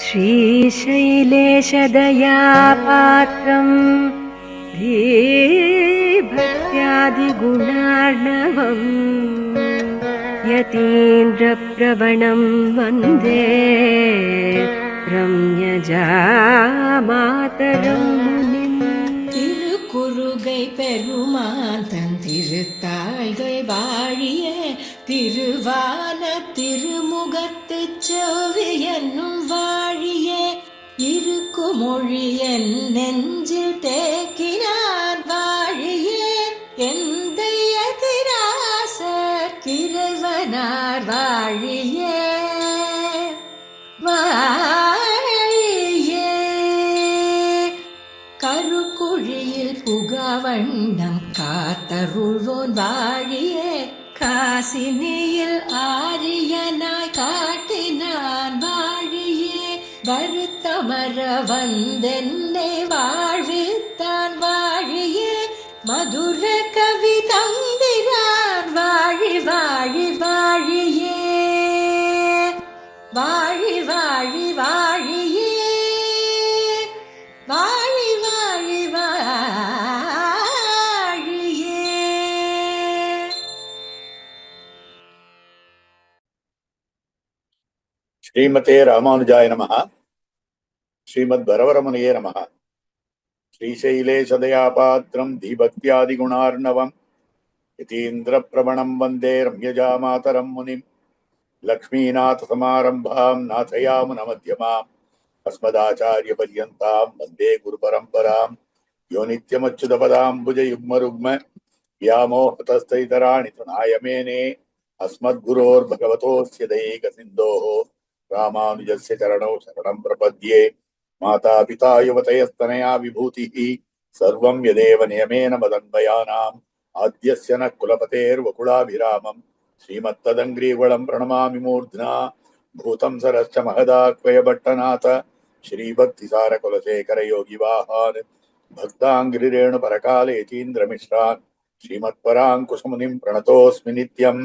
श्रीशैलेशदयापात्रम् भक्त्यादिगुणार्णवम् यतीन्द्रप्रवणं वन्दे रम्यजामातरं मुनिम्. திருக்குறுகை பெருமான் தன் திருத்தாள்கள் வாழிய திருவான திருமுகத்து செவ்வி என்னும் வாழிய இருக்குமொழி என் நெஞ்சில் தேக்கினான் வாழிய எந்தைய திராசர் கிழவனார் வாழிய கருக்குழியில் புகவண்ணம் காத்தருள்வோன் வாழியே காசினியில் ஆரியனாய் காட்டினான் வாழியே வருத்தமர வந்தென்னை வாழ்வித்தான் வாழியே மதுர கவி தந்திரான் வாழி வாழி வாழியே வாழி வாழி வாழியே வாழி வாழி வாழியே. ஸ்ரீமதே ராமானுஜாய நமஹ. ஸ்ரீமத் வரவரமுனியே நமஹ. ஸ்ரீசைலேஷதயாபாத்ரம் தீபக்தியாதிகுணார்ணவம் யதீந்திரப்ரவணம் வந்தே ரம்யஜாமாதரம் முனிம். லக்ஷ்மீநாத சமாரம்பாம் நாதயாமுனமத்யமாம் अस्मदाचार्य पर्यन्तां वन्दे गुरुपरम्परां यो नित्यमच्युतपदाम्बुजयुग्मरुग्म व्यामोहतस्थैतराणि तृणाय मेने अस्मद्गुरोर्भगवतोऽस्य दैकसिन्धोः रामानुजस्य चरणौ शरणं प्रपद्ये. माता पिता युवतयस्तनया विभूतिः सर्वं यदेव नियमेन मदन्वयानाम् आद्यस्य न कुलपतेर्वकुलाभिरामं श्रीमत्तदङ्ग्रीवलं प्रणमामि मूर्ध्ना. भूतं सरश्च महदाक्वय भट्टनाथ श्रीभक्तिसार कुलशेखर योगी वाहान भक्तांग्रिरेणु परकाले यतीन्द्रमिश्रान् श्रीमत्पराङ्कुशमुनिं प्रणतोऽस्मि नित्यं.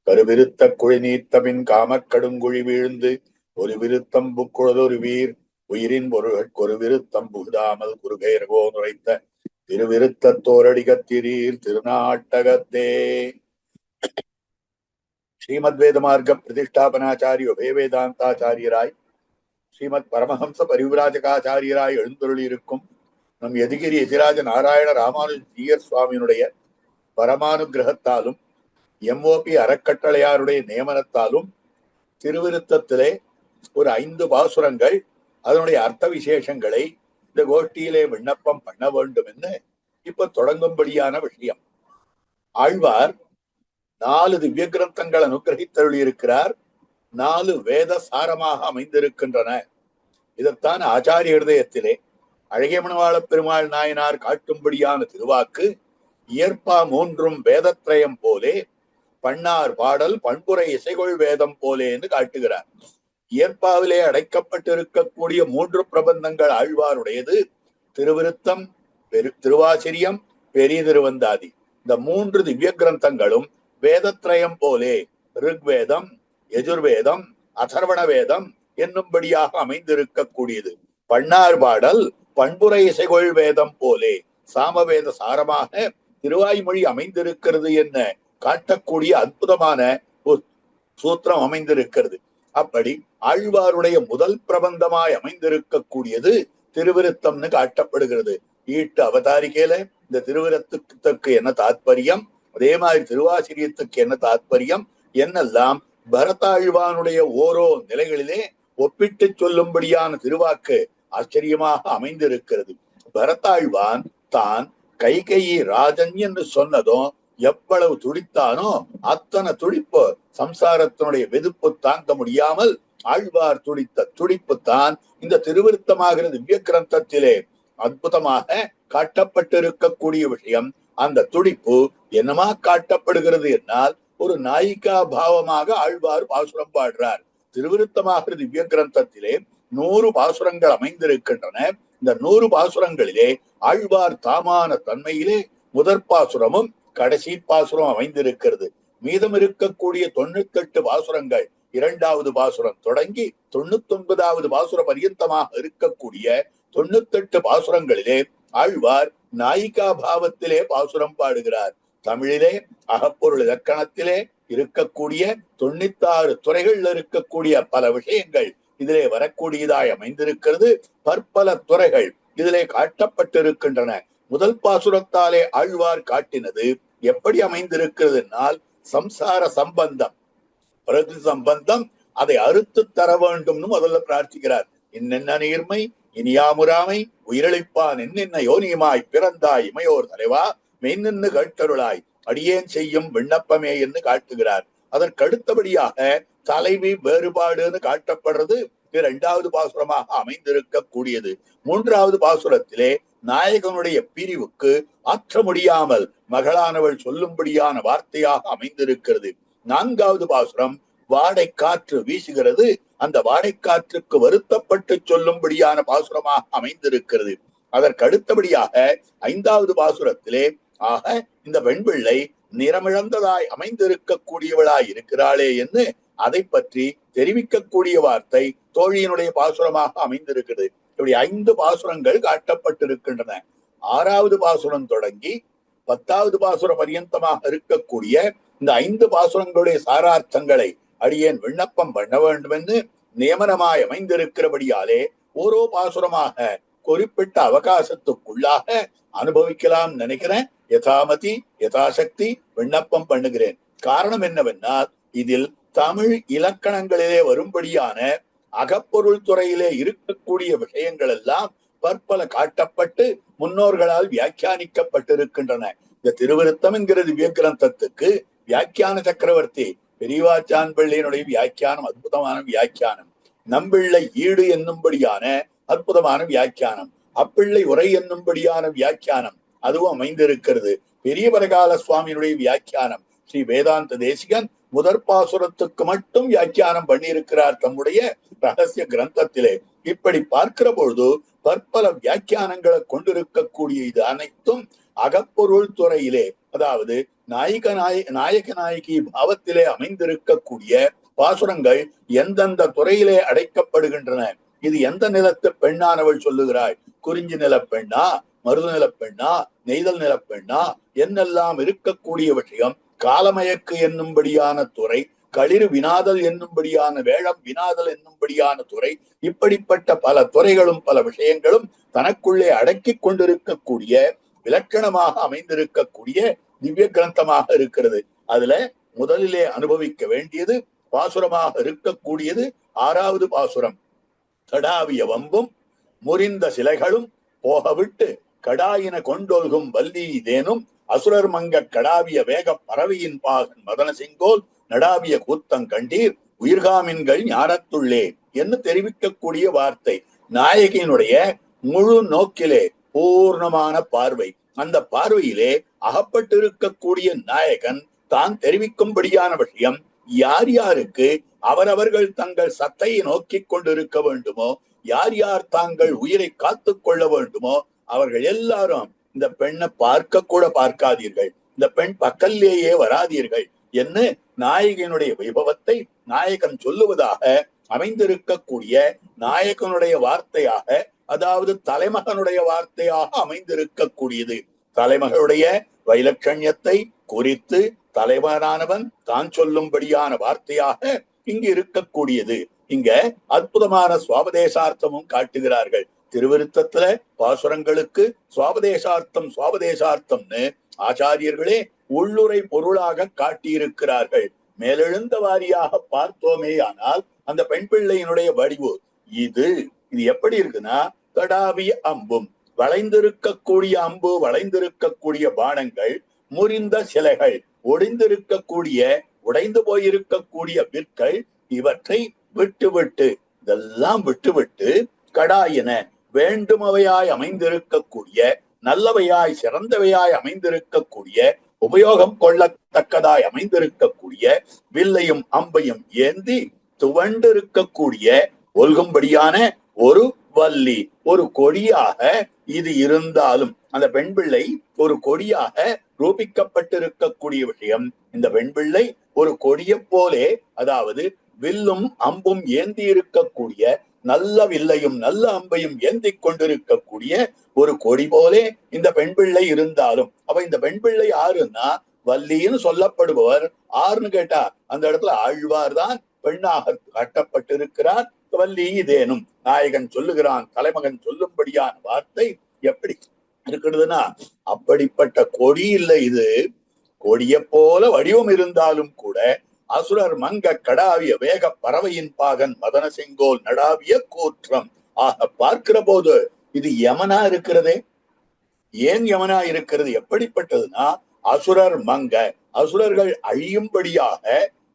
கருவிருத்த குழிநீத்தபின் காமக்கடுங்குழி வீழ்ந்து ஒரு விருத்தம் புக்குழதொரு வீர் உயிரின் ஒரு விருத்தம் புகுதாமல் குறுகையர்கோ நுரைத்த திருவிருத்தத்தோரடிகத்திரீர் திருநாட்டகத்தே. ஸ்ரீமத் வேத மார்க்க பிரதிஷ்டாபனாச்சாரிய உபய வேதாந்தாச்சாரியராய் ஸ்ரீமத் பரமஹம்ச பரிவிராஜகாச்சாரியராய் எழுந்தருளி இருக்கும் நம் எதிகிரி எதிராஜ நாராயண ராமானுஜீயர் சுவாமியினுடைய பரமானுகிரகத்தாலும் எம்ஓபி அறக்கட்டளையாருடைய நியமனத்தாலும் திருவிருத்தத்திலே ஒரு 5 பாசுரங்கள் அதனுடைய அர்த்த விசேஷங்களை இந்த கோஷ்டியிலே விண்ணப்பம் பண்ண வேண்டும் என்று இப்ப தொடங்கும்படியான விஷயம். ஆழ்வார் 4 திவ்ய கிரந்தங்கள் அனுகிரகித்தருளி இருக்கிறார். 4 வேத சாரமாக அமைந்திருக்கின்றன. இதைத்தான் ஆச்சாரிய ஹிருதயத்திலே அழகிய மணவாள பெருமாள் நாயனார் காட்டும்படியான திருவாக்கு இயற்பா 3 வேதத்ரயம் போலே பண்ணார் பாடல் பண்புரை இசைகொள் வேதம் போலே என்று காட்டுகிறார். இயற்பாவிலே அடைக்கப்பட்டிருக்கக்கூடிய 3 பிரபந்தங்கள் ஆழ்வாருடையது திருவிருத்தம், திருவாசிரியம், பெரிய திருவந்தாதி. இந்த 3 திவ்ய கிரந்தங்களும் வேதத்ரயம் போலே ரிக்வேதம், யஜுர்வேதம், அதர்வண வேதம் என்னும்படியாக அமைந்திருக்கக்கூடியது. பண்ணார் பாடல் பண்புரை இசைகொள் வேதம் போலே சாமவேத சாரமாக திருவாய்மொழி அமைந்திருக்கிறது என்ன காட்டக்கூடிய அற்புதமான ஒரு சூத்திரம் அமைந்திருக்கிறது. அப்படி ஆழ்வாருடைய முதல் பிரபந்தமாய் அமைந்திருக்கக்கூடியது திருவிருத்தம்னு காட்டப்படுகிறது. ஈட்டு அவதாரிகையில இந்த திருவிருத்தத்துக்கு என்ன தாத்பரியம், அதே மாதிரி திருவாசிரியத்துக்கு என்ன தாத்பரியம் என்னெல்லாம் பரதாழ்வானுடைய ஓரோ நிலைகளிலே ஒப்பிட்டு சொல்லும்படியான திருவாக்கு ஆச்சரியமாக அமைந்திருக்கிறது. பரதாழ்வான் தான் கைகேயி ராஜன் என்று சொன்னதும் எவ்வளவு துடித்தானோ அத்தனை துடிப்பு சம்சாரத்தினுடைய வெதுப்பு தாங்க முடியாமல் ஆழ்வார் துடித்த துடிப்புத்தான் இந்த திருவிருத்தமாகிற திவ்ய கிரந்தத்திலே அற்புதமாக காட்டப்பட்டிருக்கக்கூடிய விஷயம். அந்த துடிப்பு என்னமா காட்டப்படுகிறது என்னால் ஒரு நாயிகா பாவமாக ஆழ்வார் பாசுரம் பாடுறார். திருவிருத்தமாகிற திவ்ய கிரந்தத்திலே 100 பாசுரங்கள் அமைந்திருக்கின்றன. இந்த 100 பாசுரங்களிலே ஆழ்வார் தாமான தன்மையிலே முதற் பாசுரமும் கடைசி பாசுரம் அமைந்திருக்கிறது. மீதம் இருக்கக்கூடிய 98 பாசுரங்கள் இரண்டாவது பாசுரம் தொடங்கி 99வது பாசுர பரியந்தமாக இருக்கக்கூடிய 98 பாசுரங்களிலே ஆழ்வார் நாயிகா பாவத்திலே பாசுரம் பாடுகிறார். தமிழிலே அகப்பொருள் இலக்கணத்திலே இருக்கக்கூடிய 96 துறைகள்ல இருக்கக்கூடிய பல விஷயங்கள் இதிலே வரக்கூடியதாய் அமைந்திருக்கிறது. பற்பல துறைகள் இதிலே காட்டப்பட்டிருக்கின்றன. முதல் பாசுரத்தாலே ஆழ்வார் காட்டினது எப்படி அமைந்திருக்கிறதுனால் சம்சார சம்பந்தம், பிரதி சம்பந்தம், அதை அறுத்து தர வேண்டும்னு முதல்ல பிரார்த்திக்கிறார். இன்னென்ன நீர்மை இனியாமுறாமை உயிரிழைப்பான் என்னென்ன யோனியமாய் பிறந்தாய் இமையோர் தலைவா மெய்நின்னு கேட்டருளாய் அடியேன் செய்யும் விண்ணப்பமே என்று காட்டுகிறார். அதற்கடுத்தபடியாக தலைவி வேறுபாடுன்னு காட்டப்படுறது இரண்டாவது பாசுரமாக அமைந்திருக்க கூடியது. மூன்றாவது பாசுரத்திலே நாயகனுடைய பிரிவுக்கு ஆற்ற முடியாமல் மகளானவள் சொல்லும்படியான வார்த்தையாக அமைந்திருக்கிறது. நான்காவது பாசுரம் வாடை காற்று வீசுகிறது, அந்த வாடை காற்றுக்கு வருத்தப்பட்டு சொல்லும்படியான பாசுரமாக அமைந்திருக்கிறது. அதற்கடுத்தபடியாக ஐந்தாவது பாசுரத்திலே ஆக இந்த பெண்பிள்ளை நிறமிழந்ததாய் அமைந்திருக்க கூடியவளாய் இருக்கிறாளே என்று அதை பற்றி தெரிவிக்கக்கூடிய வார்த்தை தோழியினுடைய பாசுரமாக அமைந்திருக்கிறது. இப்படி 5 பாசுரங்கள் காட்டப்பட்டிருக்கின்றன. 6வது பாசுரம் தொடங்கி 10வது பாசுர பரியந்தமாக இருக்கக்கூடிய இந்த 5 பாசுரங்களுடைய சாரார்த்தங்களை அடியேன் விண்ணப்பம் பண்ண வேண்டும் என்று நியமனமாய் அமைந்திருக்கிறபடியாலே ஓரோ பாசுரமாக குறிப்பிட்ட அவகாசத்துக்குள்ளாக அனுபவிக்கலாம் நினைக்கிறேன். யதாமதி யதாசக்தி விண்ணப்பம் பண்ணுகிறேன். காரணம் என்னவென்றால் இதில் தமிழ் இலக்கணங்களிலே வரும்படியான அகப்பொருள் துறையிலே இருக்கக்கூடிய விஷயங்கள் எல்லாம் பற்பல காட்டப்பட்டு முன்னோர்களால் வியாக்கியானிக்கப்பட்டிருக்கின்றன. இந்த திருவிருத்தம் என்கிற திவ்ய கிரந்தத்துக்கு வியாக்கியான சக்கரவர்த்தி பெரியவாச்சான் பிள்ளையினுடைய வியாக்கியானம் அற்புதமான வியாக்கியானம். நம்பிள்ளை ஈடு என்னும்படியான அற்புதமான வியாக்கியானம், அப்பிள்ளை உரை என்னும்படியான வியாக்கியானம் அதுவும் அமைந்திருக்கிறது. பெரிய பரகால சுவாமியினுடைய வியாக்கியானம் ஸ்ரீ வேதாந்த தேசிகன் முதற் பாசுரத்துக்கு மட்டும் வியாக்கியானம் பண்ணியிருக்கிறார் தம்முடைய ரகசிய கிரந்தத்திலே. இப்படி பார்க்கிற பொழுது பற்பல வியாக்கியானங்களை கொண்டிருக்கக்கூடிய இது அனைத்தும் அகப்பொருள் துறையிலே, அதாவது நாயக நாயகி பாவத்திலே அமைந்திருக்கக்கூடிய பாசுரங்கள் எந்தெந்த துறையிலே அடைக்கப்படுகின்றன. இது எந்த நிலத்து பெண்ணானவள் சொல்லுகிறாய், குறிஞ்சி நில பெண்ணா, மருது நில பெண்ணா, நெய்தல் நில பெண்ணா என்னெல்லாம் இருக்கக்கூடிய விஷயம். காலமயக்கு என்னும்படியான துறை, களிறு வினாதல் என்னும்படியான வேளம் வினாதல் என்னும்படியான துறை, இப்படிப்பட்ட பல துறைகளும் பல விஷயங்களும் தனக்குள்ளே அடக்கி கொண்டிருக்கக்கூடிய விலட்சணமாக அமைந்திருக்கக்கூடிய திவ்ய கிரந்தமாக இருக்கிறது. அதுல முதலிலே அனுபவிக்க வேண்டியது பாசுரமாக இருக்கக்கூடியது 6வது பாசுரம். கடாவிய வம்பும் முறிந்த சிலைகளும் போகவிட்டு கடாயின கொண்டொல்கும் வல்லி இதேனும் அசுரர் மங்க கடாவிய வேக பறவையின் பாகன் மதன செங்கோல் நடாவிய கூத்தங் கண்டீர் உயிர்காமின்கள் ஞானத்துள்ளே என்று தெரிவிக்கக்கூடிய வார்த்தை. நாயகியினுடைய முழு நோக்கிலே பூர்ணமான பார்வை, அந்த பார்வையிலே அகப்பட்டிருக்கக்கூடிய நாயகன் தான் தெரிவிக்கும்படியான விஷயம் யார் யாருக்கு அவரவர்கள் தங்கள் சத்தையை நோக்கி கொண்டிருக்க வேண்டுமோ, யார் யார் தாங்கள் உயிரை காத்து கொள்ள வேண்டுமோ அவர்கள் எல்லாரும் இந்த பெண்ணை பார்க்க கூட பார்க்காதீர்கள், இந்த பெண் பக்கல்லேயே வராதீர்கள் என்று நாயகனுடைய வைபவத்தை நாயகன் சொல்லுவதாக அமைந்திருக்கக்கூடிய நாயகனுடைய வார்த்தையாக, அதாவது தலைமகனுடைய வார்த்தையாக அமைந்திருக்கக்கூடியது. தலைமகளுடைய வைலட்சண்யத்தை குறித்து தலைவனானவன் தான் சொல்லும்படியான வார்த்தையாக இங்கு இருக்கக்கூடியது. இங்க அற்புதமான சுவாபதேசார்த்தமும் காட்டுகிறார்கள். திருவிருத்தத்துல பாசுரங்களுக்கு சுவாபதேசார்த்தம்னு ஆச்சாரியர்களே உள்ளுரை பொருளாக காட்டியிருக்கிறார்கள். மேலெழுந்த வாரியாக பார்த்தோமே ஆனால் அந்த பெண் பிள்ளையினுடைய வடிவு இது எப்படி இருக்குன்னா, கடாவிய அம்பும், வளைந்திருக்கக்கூடிய அம்பு, வளைந்திருக்கக்கூடிய பானங்கள், முறிந்த சிலைகள், ஒடிந்திருக்கக்கூடிய உடைந்து போயிருக்கக்கூடிய விற்கள், இவற்றை இதெல்லாம் விட்டுவிட்டு கடாயின வேண்டுமவையாய் அமைந்திருக்கக்கூடிய, நல்லவையாய் சிறந்தவையாய் அமைந்திருக்கக்கூடிய, உபயோகம் கொள்ளத்தக்கதாய் அமைந்திருக்கக்கூடிய வில்லையும் அம்பையும் ஏந்தி துவண்டிருக்கக்கூடிய ஒல்கும்படியான ஒரு வள்ளி, ஒரு கொடியாக இது இருந்தாலும் அந்த பெண் பிள்ளை ஒரு கொடியாக ரூபிக்கப்பட்டிருக்கக்கூடிய விஷயம். இந்த பெண் பிள்ளை ஒரு கொடியை போலே, அதாவது வில்லும் அம்பும் ஏந்தி இருக்கக்கூடிய, நல்ல வில்லையும் நல்ல அம்பையும் ஏந்தி கொண்டிருக்கக்கூடிய ஒரு கொடி போலே இந்த பெண் பிள்ளை இருந்தாலும், அப்ப இந்த பெண் பிள்ளை யாருன்னா வள்ளின்னு சொல்லப்படுபவர் ஆறுன்னு கேட்டா அந்த இடத்துல ஆழ்வார் தான் பெண்ணாக காட்டப்பட்டிருக்கிறார். வள்ளி இதேனும் நாயகன் சொல்லுகிறான், தலைமகன் சொல்லும்படியான வார்த்தை எப்படி இருக்கிறதுனா, அப்படிப்பட்ட கொடி இல்லை இது. கொடிய போல வடிவம் இருந்தாலும் கூட அசுரர் மங்க கடாவிய வேக பறவையின் பாகன் மதன செங்கோல் நடாவிய கூற்றம் ஆக பார்க்கிற போது இது யமனா இருக்கிறதே. ஏன் யமனா இருக்கிறது? எப்படிப்பட்டதுன்னா, அசுரர் மங்க, அசுரர்கள் அழியும்படியாக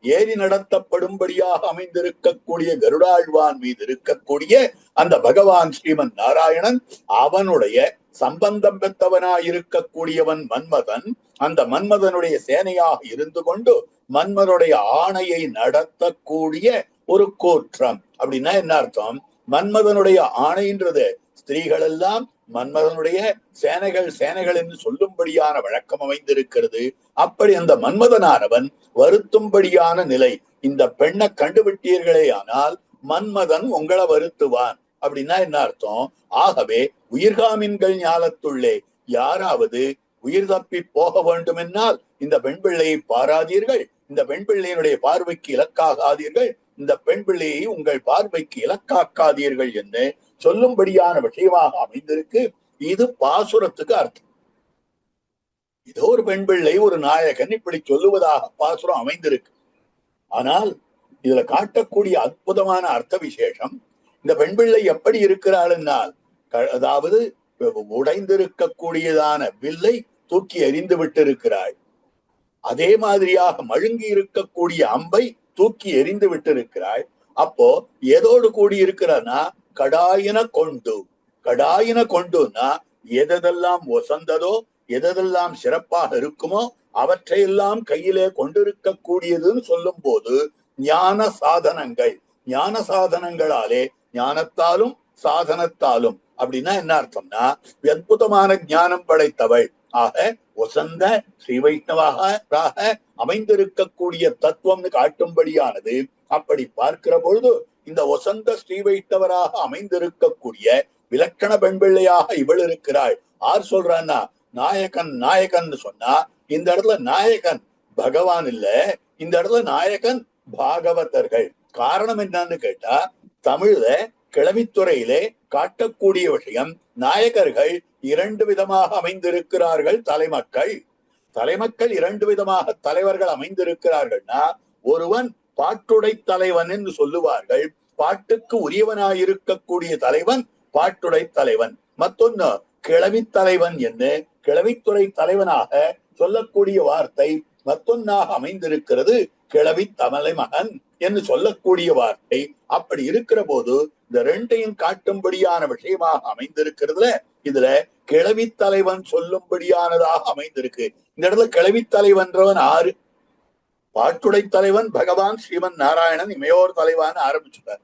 ஏறி நடத்தப்படும்படியாக அமைந்திருக்கக்கூடிய கருடாழ்வான் மீது இருக்கக்கூடிய அந்த பகவான் ஸ்ரீமன் நாராயணன், அவனுடைய சம்பந்தம் பெற்றவனாயிருக்கக்கூடியவன் மன்மதன். அந்த மன்மதனுடைய சேனையாக இருந்து கொண்டு மன்மதனுடைய ஆணையை நடத்தக்கூடிய ஒரு கோற்றம். அப்படின்னா என்ன அர்த்தம்? மன்மதனுடைய ஆணைன்றது ஸ்திரீகள் எல்லாம் மன்மதனுடைய சேனைகள் என்று சொல்லும்படியான வழக்கம் அமைந்திருக்கிறது. அப்படி அந்த மன்மதனானவன் வருத்தும்படியான நிலை. இந்த பெண்ணை கண்டுவிட்டீர்களே ஆனால் மன்மதன் உங்களை வருத்துவான். அப்படின்னா என்ன அர்த்தம்? ஆகவே உயிர்காமின்கள் ஞாலத்துள்ளே யாராவது உயிர் தப்பி போக வேண்டுமென்னால் இந்த பெண் பிள்ளையை பாராதீர்கள், இந்த பெண் பிள்ளையினுடைய பார்வைக்கு இலக்காகாதீர்கள், இந்த பெண் பிள்ளையை உங்கள் பார்வைக்கு இலக்காக்காதீர்கள் என்று சொல்லும்படியான விஷயமாக அமைந்திருக்கு. இது பாசுரத்துக்கு அர்த்தம். இதோ ஒரு பெண் பிள்ளை, ஒரு நாயகன் இப்படி சொல்லுவதாக பாசுரம் அமைந்திருக்கு. ஆனால் இதுல காட்டக்கூடிய அற்புதமான அர்த்த விசேஷம், இந்த பெண் பிள்ளை எப்படி இருக்கிறாள்னால், அதாவது உடைந்திருக்கக்கூடியதான வில்லை தூக்கி எறிந்து விட்டு இருக்கிறாள். அதே மாதிரியாக மழுங்கி இருக்கக்கூடிய அம்பை தூக்கி எறிந்து விட்டு இருக்கிறாள். அப்போ ஏதோடு கூடி இருக்கிறனா கடாயின கொண்டுனா எதெல்லாம் ஒசந்ததோ, எதெல்லாம் சிறப்பாக இருக்குமோ அவற்றையெல்லாம் கையிலே கொண்டிருக்கக்கூடியதுன்னு சொல்லும் போது ஞான சாதனங்களாலே, ஞானத்தாலும் சாதனத்தாலும். அப்படின்னா என்ன அர்த்தம்னா, அற்புதமான ஞானம் படைத்தவள் ஆக ஒசந்த ஸ்ரீ வைஷ்ணவாக அமைந்திருக்கக்கூடிய தத்துவம்னு காட்டும்படியானது. அப்படி பார்க்கிற பொழுது இந்த ஒசந்த ஸ்ரீ வைஷ்ணவராக அமைந்திருக்கக்கூடிய விலக்கண பெண் பிள்ளையாக இவள் இருக்கிறாள். ஆர் சொல்றான்னா நாயகன் சொன்னா இந்த இடத்துல நாயகன் பகவான் இல்ல, இந்த இடத்துல நாயகன் பாகவதர்கள். காரணம் என்னன்னு கேட்டா, தமிழ்ல கிளவித்துறையிலே காட்டக்கூடிய விஷயம், நாயகர்கள் இரண்டு விதமாக அமைந்திருக்கிறார்கள். தலைமக்கள் இரண்டு விதமாக தலைவர்கள் அமைந்திருக்கிறார்கள்னா, ஒருவன் பாட்டுடை தலைவன் என்று சொல்லுவார்கள், பாட்டுக்கு உரியவனாயிருக்கக்கூடிய தலைவன் பாட்டுடை தலைவன். மற்றொன்னு கிளவித்தலைவன் என்று கிளவித்துறை தலைவனாக சொல்லக்கூடிய வார்த்தை மற்றொன்னாக அமைந்திருக்கிறது, கிளவி தமிழை மகன் என்று சொல்லக்கூடிய வார்த்தை. அப்படி இருக்கிற போது இந்த ரெண்டையும் காட்டும்படியான விஷயமாக அமைந்திருக்கிறதுல இதுல கிளவி தலைவன் சொல்லும்படியானதாக அமைந்திருக்கு. இந்த இடத்துல கிளவி தலைவன்றவன் ஆறு? பாட்டுடை தலைவன் பகவான் ஸ்ரீமன் நாராயணன் இமையோர் தலைவான் ஆரம்பிச்சுட்டார்.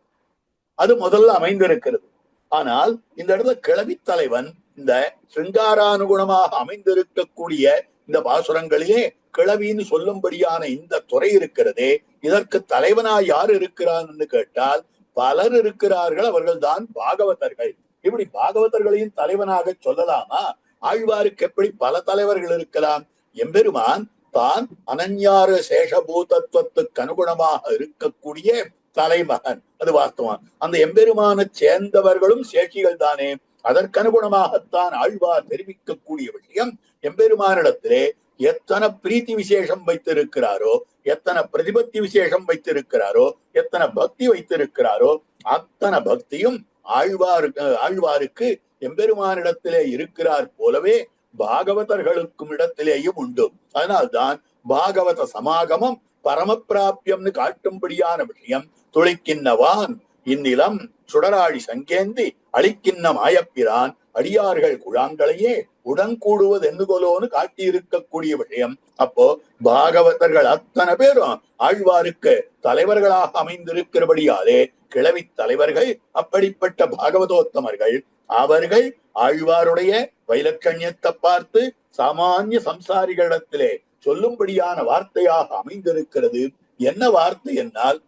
அது முதல்ல அமைந்திருக்கிறது. ஆனால் இந்த இடத்துல கிளவி தலைவன் இந்த சிருங்காரானுகுணமாக அமைந்திருக்கக்கூடிய இந்த பாசுரங்களிலே கிளவின்னு சொல்லும்படியான இந்த துறை இருக்கிறதே, இதற்கு தலைவனாய் யார் இருக்கிறான்னு கேட்டால் பலர் இருக்கிறார்கள், அவர்கள் தான் பாகவதர்கள். இப்படி பாகவதர்களையும் தலைவனாக சொல்லலாமா? ஆழ்வாருக்கு எப்படி பல தலைவர்கள் இருக்கலாம்? எம்பெருமான் தான் அனன்யார சேஷபூதத்துவத்துக்கு அனுகுணமாக இருக்கக்கூடிய தலைமகன். அது வாஸ்தவம். அந்த எம்பெருமான சேர்ந்தவர்களும் சேஷிகள் தானே. அதற்கனுகுணமாகத்தான் ஆழ்வார் தெரிவிக்கக்கூடிய விஷயம், எம்பெருமானிடத்திலே எத்தனை பிரீத்தி விசேஷம் வைத்திருக்கிறாரோ, எத்தனை பிரதிபத்தி விசேஷம் வைத்திருக்கிறாரோ, எத்தனை பக்தி வைத்திருக்கிறாரோ, அத்தனை பக்தியும் ஆழ்வாருக்கு எம்பெருமானிடத்திலே இருக்கிறார் போலவே பாகவதர்களுக்கும் இடத்திலேயும் உண்டு. அதனால்தான் பாகவத சமாகமம் பரமபிராபியம்னு காட்டும்படியான விஷயம். துளிக்கின்னவான் இந்நிலம் சுடராழி சங்கேந்தி அழிக்கின்ன மாயப்பிரான் அடியார்கள் குழாங்களையே உடன் கூடுவது என்னுகொலோன்னு காட்டியிருக்கக்கூடிய விஷயம். அப்போ பாகவதர்கள் அத்தனை பேரும் ஆழ்வாருக்கு தலைவர்களாக அமைந்திருக்கிறபடியாலே கிளவி தலைவர்கள். அப்படிப்பட்ட பாகவதோத்தமர்கள் அவர்கள் ஆழ்வாருடைய வைலட்சண்யத்தை பார்த்து சாமானிய சம்சாரிகளிடத்திலே சொல்லும்படியான வார்த்தையாக அமைந்திருக்கிறது. என்ன வார்த்தை என்னால்,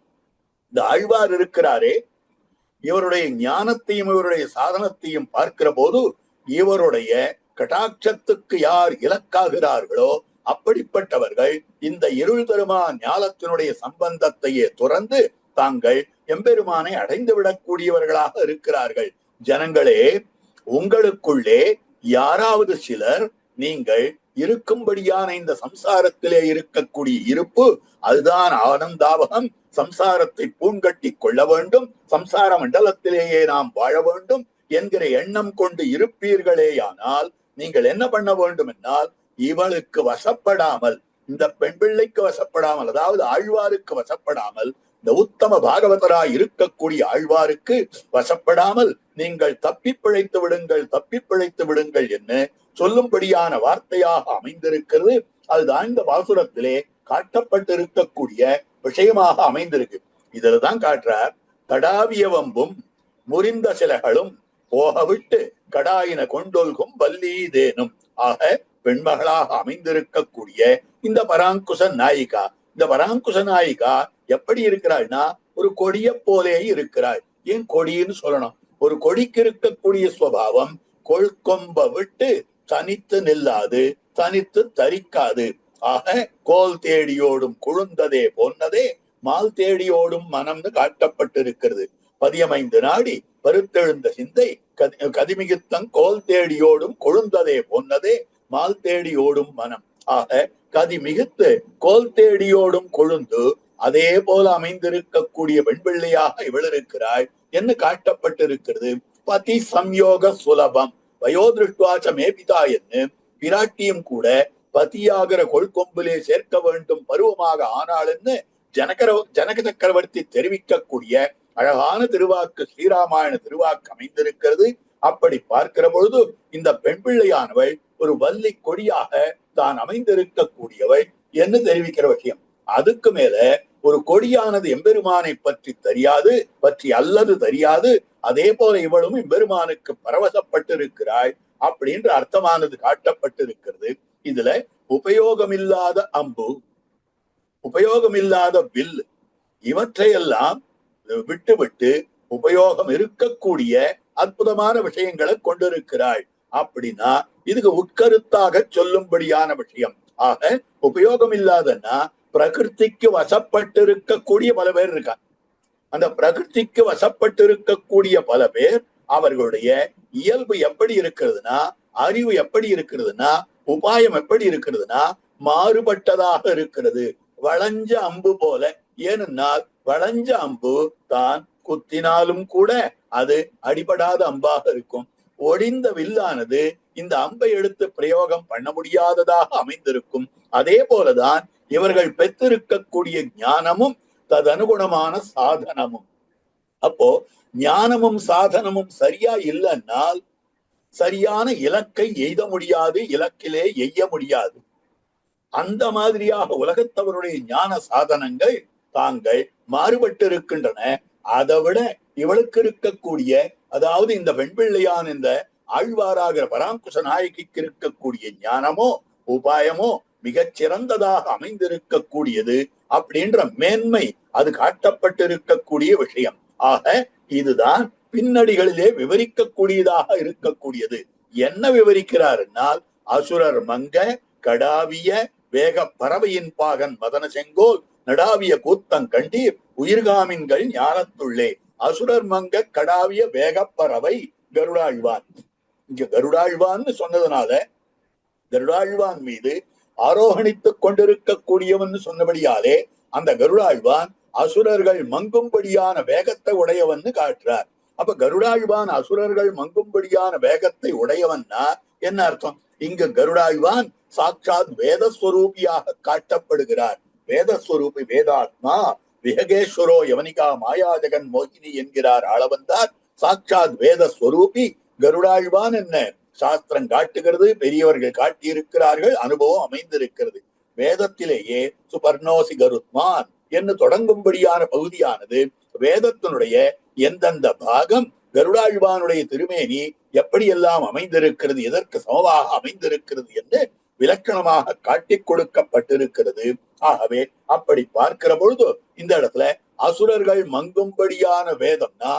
இந்த ஆழ்வார் இருக்கிறாரே, இவருடைய ஞானத்தையும் இவருடைய சாதனத்தையும் பார்க்கிற போது இவருடைய கடாட்சத்துக்கு யார் இலக்காகிறார்களோ அப்படிப்பட்டவர்கள் இந்த இருள் தருமா ஞானத்தினுடைய சம்பந்தத்தையே துறந்து தாங்கள் எம்பெருமானை அடைந்து விடக்கூடியவர்களாக இருக்கிறார்கள். ஜனங்களே, உங்களுக்குள்ளே யாராவது சிலர் நீங்கள் இருக்கும்படியான இந்த சம்சாரத்திலே இருக்கக்கூடிய இருப்பு அதுதான் ஆனந்தாவகம், சம்சாரத்தை பூண்கட்டி கொள்ள வேண்டும், சம்சார மண்டலத்திலேயே நாம் வாழ வேண்டும் என்கிற எண்ணம் கொண்டு இருப்பீர்களேயானால் நீங்கள் என்ன பண்ண வேண்டும் என்றால், இவளுக்கு வசப்படாமல், இந்த பெண் பிள்ளைக்கு வசப்படாமல், அதாவது ஆழ்வாருக்கு வசப்படாமல், இந்த உத்தம பாகவதராய் இருக்கக்கூடிய ஆழ்வாருக்கு வசப்படாமல் நீங்கள் தப்பி பிழைத்து விடுங்கள், தப்பி பிழைத்து விடுங்கள் என்று சொல்லும்படியான வார்த்தையாக அமைந்திருக்கிறது. அதுதான் இந்த பாசுரத்திலே காட்டப்பட்டிருக்கக்கூடிய விஷயமாக அமைந்திருக்கு. இதுலதான் காட்டுறார், தடாவிய வம்பும் முறிந்த சிலைகளும் போக விட்டு கடாயின கொண்டொல்கும் வல்லீதேனும். ஆக பெண்மகளாக அமைந்திருக்கக்கூடிய இந்த பராங்குச நாயிகா, இந்த பராங்குச நாயிகா எப்படி இருக்கிறாள்னா ஒரு கொடிய போலே இருக்கிறாள். ஏன் கொடின்னு சொல்லணும்? ஒரு கொடிக்கு இருக்கக்கூடிய சுவாவம் கொள்கொம்ப விட்டு தனித்து நில்லாது, தனித்து தரிக்காது. ஆக கோல் தேடியோடும் குழுந்ததே போன்னதே மால் தேடியோடும் மனம்னு காட்டப்பட்டிருக்கிறது. 15 நாடி பருத்தெழுந்த சிந்தை கதிமிகுத்தங் கோல் தேடியோடும் கொழுந்ததே போன்னதே மால் தேடியோடும் மனம். ஆக கதி மிகுத்து கோல் தேடியோடும் கொழுந்து அதே போல அமைந்திருக்கக்கூடிய பெண்பிள்ளையாக இவள் இருக்கிறாள் என்று காட்டப்பட்டிருக்கிறது. பதி சம்யோக சுலபம் வயோதிருஷ்டுவாச்ச மேபிதா என்று பிராட்டியும் கூட பதியாகிற கொள்கொம்பிலே சேர்க்க வேண்டும் பருவமாக ஆனாள்னு ஜனக சக்கரவர்த்தி தெரிவிக்கக்கூடிய அழகான திருவாக்கு ஸ்ரீராமாயண திருவாக்கு அமைந்திருக்கிறது. அப்படி பார்க்கிற பொழுது இந்த பெண் பிள்ளையானவள் ஒரு வள்ளி கொடியாக தான் அமைந்திருக்கக்கூடியவள் என்று தெரிவிக்கிற விஷயம். அதுக்கு மேல ஒரு கொடியானது எம்பெருமானை பற்றி தெரியாது, பற்றி அல்லது தெரியாது, அதே போல இவளும் எம்பெருமானுக்கு பரவசப்பட்டிருக்கிறாள் அப்படின்ற அர்த்தமானது காட்டப்பட்டிருக்கிறது. இதுல உபயோகமில்லாத அம்பு, உபயோகமில்லாத வில், இவற்றையெல்லாம் விட்டு விட்டு உபயோகம் இருக்கக்கூடிய அற்புதமான விஷயங்களை கொண்டிருக்கிறாள். அப்படின்னா இதுக்கு உட்கருத்தாக சொல்லும்படியான விஷயம். ஆக உபயோகம் இல்லாதன்னா பிரகிருதிக்கு வசப்பட்டிருக்கக்கூடிய பல பேர் இருக்காங்க. அந்த பிரகிருதிக்கு வசப்பட்டிருக்கக்கூடிய பல பேர் அவர்களுடைய இயல்பு எப்படி இருக்கிறதுனா, அறிவு எப்படி இருக்கிறதுனா, உபாயம் எப்படி இருக்கிறதுனா மாறுபட்டதாக இருக்கிறது. வளைஞ்ச அம்பு போல. ஏனென்றால் வளைஞ்ச அம்பு தான் குத்தினாலும் கூட அது அடிபடாத அம்பாக இருக்கும். ஒடிந்த வில்லானது இந்த அம்பை எடுத்து பிரயோகம் பண்ண முடியாததாக அமைந்திருக்கும். அதே போலதான் இவர்கள் பெற்றிருக்கக்கூடிய ஞானமும் ததனுகுணமான சாதனமும். அப்போ ஞானமும் சாதனமும் சரியா இல்லைன்னால் சரியான இலக்கை எய்த முடியாது, இலக்கிலே எய்ய முடியாது. அந்த மாதிரியாக உலகத்தவருடைய ஞான சாதனங்கள் தாங்கள் மாறுபட்டு இருக்கின்றன. அதை விட இவளுக்கு இருக்கக்கூடிய, அதாவது இந்த வெண்பிள்ளையான் இந்த ஆழ்வாராகிற பராங்குச நாயகிக்கு இருக்கக்கூடிய ஞானமோ உபாயமோ மிகச் சிறந்ததாக அமைந்திருக்கக்கூடியது அப்படின்ற மேன்மை அது காட்டப்பட்டிருக்கக்கூடிய விஷயம். ஆக இதுதான் பின்னடிகளிலே விவரிக்கக்கூடியதாக இருக்கக்கூடியது. என்ன விவரிக்கிறார்னால், அசுரர் மங்க கடாவிய வேக பறவையின் பாகன் மதன செங்கோல் நடாவிய கூத்தங்கண்டீர் உயிர்காமின்கள் ஞானத்துள்ளே. அசுரர் மங்க கடாவிய வேகப்பறவை கருடாழ்வான். இங்க கருடாழ்வான்னு சொன்னதுனால கருடாழ்வான் மீது ஆரோகணித்துக் கொண்டிருக்கக்கூடியவன் சொன்னபடியாலே அந்த கருடாழ்வான் அசுரர்கள் மங்கும்படியான வேகத்தை உடையவன் காட்டுறார். அப்ப கருடாழ்வான் அசுரர்கள் மங்கும்படியான வேகத்தை உடையவன்னா என்ன அர்த்தம்? இங்கு கருடாழ்வான் சாட்சாத் வேதஸ்வரூபியாக காட்டப்படுகிறார். வேதஸ்வரூபி வேதாத்மா விஹகேஸ்வரோ யவனிகா மாயா ஜெகன் மோகினி என்கிறார் ஆளவந்தார். சாட்சாத் வேதஸ்வரூபி கருடாழ்வான் என்ன சாஸ்திரம் காட்டுகிறது, பெரியவர்கள் காட்டியிருக்கிறார்கள், அனுபவம் அமைந்திருக்கிறது. வேதத்திலேயே சுபர்ணோசி கருத்மான் என்று தொடங்கும்படியான பகுதியானது வேதத்தினுடைய எந்தெந்த பாகம் கருடாழ்வானுடைய திருமேனி எப்படியெல்லாம் அமைந்திருக்கிறது, எதற்கு சமமாக அமைந்திருக்கிறது என்று விலக்கணமாக காட்டிக் கொடுக்கப்பட்டிருக்கிறது. ஆகவே அப்படி பார்க்கிற பொழுது இந்த இடத்துல அசுரர்கள் மங்கும்படியான வேதம்னா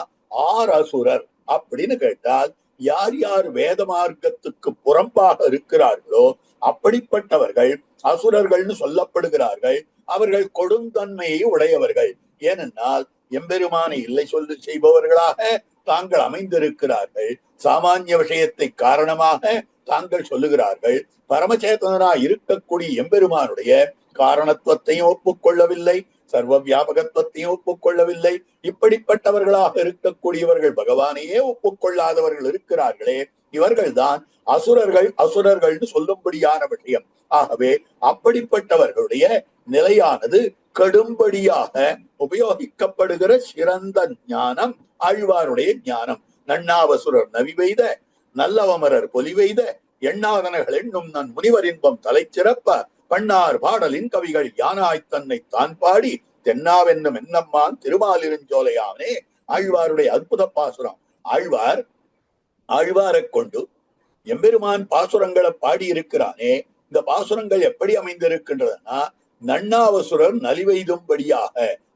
ஆர் அசுரர் அப்படின்னு கேட்டால் யார் யார் வேத மார்க்கத்துக்கு புறம்பாக இருக்கிறார்களோ அப்படிப்பட்டவர்கள் அசுரர்கள்னு சொல்லப்படுகிறார்கள். அவர்கள் கொடுந்தன்மையை உடையவர்கள். ஏனென்றால் எம்பெருமானை இல்லை சொல்லி செய்பவர்களாக தாங்கள் அமைந்திருக்கிறார்கள். சாமானிய விஷயத்தை காரணமாக தாங்கள் சொல்லுகிறார்கள். பரமச்சேதனாய் இருக்கக்கூடிய எம்பெருமானுடைய காரணத்துவத்தையும் ஒப்புக்கொள்ளவில்லை, சர்வ வியாபகத்துவத்தையும் ஒப்புக்கொள்ளவில்லை. இப்படிப்பட்டவர்களாக இருக்கக்கூடியவர்கள் பகவானையே ஒப்புக்கொள்ளாதவர்கள் இருக்கிறார்களே, இவர்கள்தான் அசுரர்கள். அசுரர்கள்னு சொல்லும்படியான விஷயம். ஆகவே அப்படிப்பட்டவர்களுடைய நிலையானது கடும்படியாக உபயோகிக்கப்படுகிற சிறந்த ஞானம் ஆழ்வாருடைய ஞானம். நன்னாவசுரர் நவிவெய்த நல்லவமரர் பொலிவெய்த எண்ணாதனர்கள் என்னும் நன் முனிவர் இன்பம் தலை சிறப்ப பண்ணார் பாடலின் கவிகள் யானாய் தன்னை தான் பாடி தென்னாவென்னும் என்னம்மான் திருமாலிருஞ்சோலையானே. ஆழ்வாருடைய அற்புத பாசுரம். ஆழ்வாரை கொண்டு எம்பெருமான் பாசுரங்களை பாடி இருக்கிறானே. இந்த பாசுரங்கள் எப்படி அமைந்திருக்கின்றதுன்னா, நன்னாவசுரர் நலிவெய்தும்படியாக.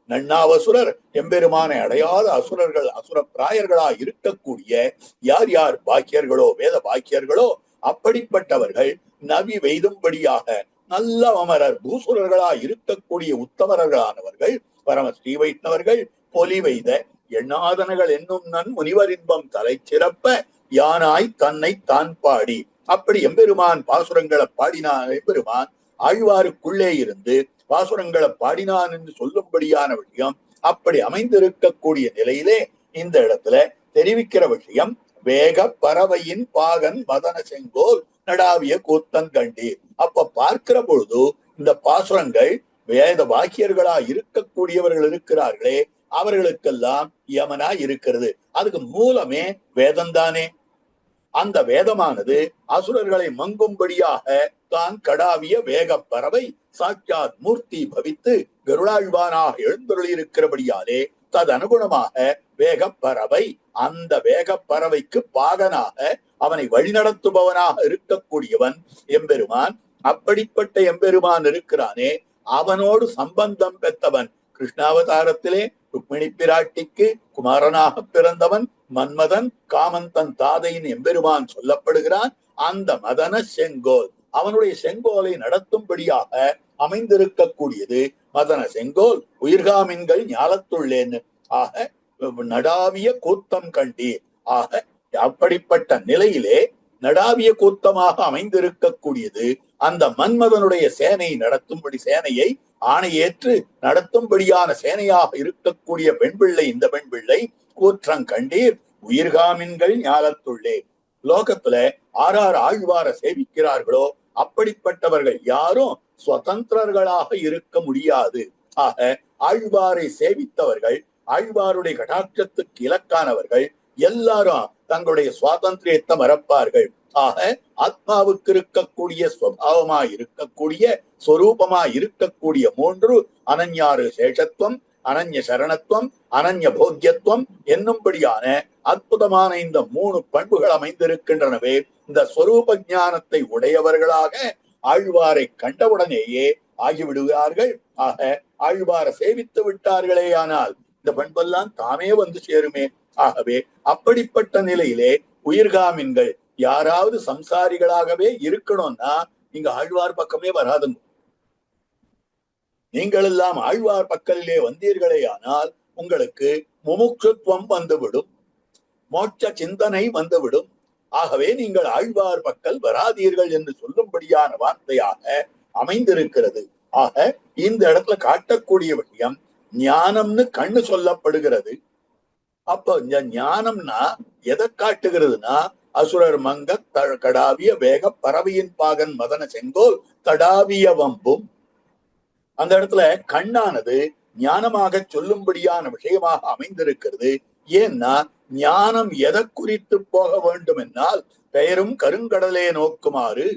நன்னாவசுரர் எம்பெருமானை அடையாத அசுரர்கள், அசுர பிராயர்களா இருக்கக்கூடிய யார் யார் பாக்கியர்களோ, வேத பாக்கியர்களோ, அப்படிப்பட்டவர்கள் நவி வெய்தும்படியாக நல்ல அமரர் பூசுரர்களா இருக்கக்கூடிய உத்தமர்களானவர்கள் பரம ஸ்ரீ வைஷ்ணவர்கள் பொலி வைத எண்ணாதனகள் என்னும் நன் முனிவர் இன்பம் தலை சிறப்ப யானாய் தன்னை தான் பாடி. அப்படி எம்பெருமான் பாசுரங்களை பாடினான். எம்பெருமான் ஆழ்வாருக்குள்ளே இருந்து பாசுரங்களை பாடினான் என்று சொல்லும்படியான விஷயம் அப்படி அமைந்திருக்கக்கூடிய நிலையிலே இந்த இடத்துல தெரிவிக்கிற விஷயம், வேக பறவையின் பாகன் மதன செங்கோல் நடாவிய கூத்தங்கண்டீர். அப்ப பார்க்கிற பொழுது இந்த பாசுரங்கள் வேத வாக்கியர்களா இருக்கக்கூடியவர்கள் இருக்கிறார்களே, அவர்களுக்கெல்லாம் யமனா இருக்கிறது. அதுக்கு மூலமே வேதம்தானே. அந்த வேதமானது அசுரர்களை மங்கும்படியாக தான் கடாவிய வேக பறவை சாட்சாத் மூர்த்தி பவித்து கருடாழ்வானாக எழுந்தருளி இருக்கிறபடியாலே ததனுகுணமாக வேக பறவை, அந்த வேக பறவைக்கு பாகனாக அவனை வழிநடத்துபவனாக இருக்கக்கூடியவன் எம்பெருமான். அப்படிப்பட்ட எம்பெருமான் இருக்கிறானே, அவனோடு சம்பந்தம் பெற்றவன். கிருஷ்ணாவதாரத்திலே ருக்மிணி பிராட்டிக்கு குமாரனாக பிறந்தவன் மன்மதன். காமந்தன் தாதையின் எம்பெருமான் சொல்லப்படுகிறான். அந்த மதன செங்கோல், அவனுடைய செங்கோலை நடத்தும்படியாக அமைந்திருக்கக்கூடியது மதன செங்கோல். உயிர்காமின்கள் ஞாலத்துள்ளேன்னு ஆக நடாவிய கூத்தம் கண்டீர். ஆக அப்படிப்பட்ட நிலையிலே நடாவிய கூத்தமாக அமைந்திருக்கக்கூடியது அந்த மன்மதனுடைய சேனை நடத்தும்படி, சேனையை ஆணையேற்று நடத்தும்படியான சேனையாக இருக்கக்கூடிய பெண் பிள்ளை இந்த பெண் பிள்ளை கூற்றங்கண்டீர். உயிர்காமின்கள் ஞாலத்துள்ளே. லோகத்துல ஆறார் ஆழ்வார சேவிக்கிறார்களோ அப்படிப்பட்டவர்கள் யாரும் சுதந்திரர்களாக இருக்க முடியாது. ஆக ஆழ்வாரை சேவித்தவர்கள், ஆழ்வாருடைய கடாட்சத்துக்கு இலக்கானவர்கள் எல்லாரும் தங்களுடைய சுவாதந்திரியத்தை மறப்பார்கள். ஆக ஆத்மாவுக்கு இருக்கக்கூடிய ஸ்வபாவமாய் இருக்கக்கூடிய ஸ்வரூபமாய் இருக்கக்கூடிய மூன்று அனன்யாரு சேஷத்துவம், அனன்ய சரணத்துவம், அனன்ய போக்கியத்துவம் என்னும்படியான அற்புதமான இந்த மூணு பண்புகள் அமைந்திருக்கின்றனவே. இந்த ஸ்வரூப ஞானத்தை உடையவர்களாக ஆழ்வாரை கண்டவுடனேயே ஆகிவிடுகிறார்கள். ஆக ஆழ்வாரை சேவித்து விட்டார்களே, ஆனால் இந்த பண்பெல்லாம் தாமே வந்து சேருமே. ஆகவே அப்படிப்பட்ட நிலையிலே உயிர்காமின்கள் யாராவது சம்சாரிகளாகவே இருக்கணும்னா நீங்க ஆழ்வார் பக்கமே வராதுங்க. நீங்கள் எல்லாம் ஆழ்வார் பக்கத்திலே வந்தீர்களே ஆனால் உங்களுக்கு முமுட்சுத்துவம் வந்துவிடும், மோட்ச சிந்தனை வந்துவிடும். ஆகவே நீங்கள் ஆழ்வார் பக்கல் வராதீர்கள் என்று சொல்லும்படியான வார்த்தையாக அமைந்திருக்கிறது. ஆக இந்த இடத்துல காட்டக்கூடிய விஷயம் ஞானம்னு கண்ணு சொல்லப்படுகிறது. அப்ப இந்த ஞானம்னா எதை காட்டுகிறதுனா, அசுரர் மங்க கடாவிய வேக பறவையின் பாகன் மதன செங்கோல் தடாவிய வம்பும். அந்த இடத்துல கண்ணானது ஞானமாக சொல்லும்படியான விஷயமாக அமைந்திருக்கிறது. ஏன்னா ஞானம் எதை குறித்து போக வேண்டும் என்னால், பெயரும் கருங்கடலே நோக்குமாறு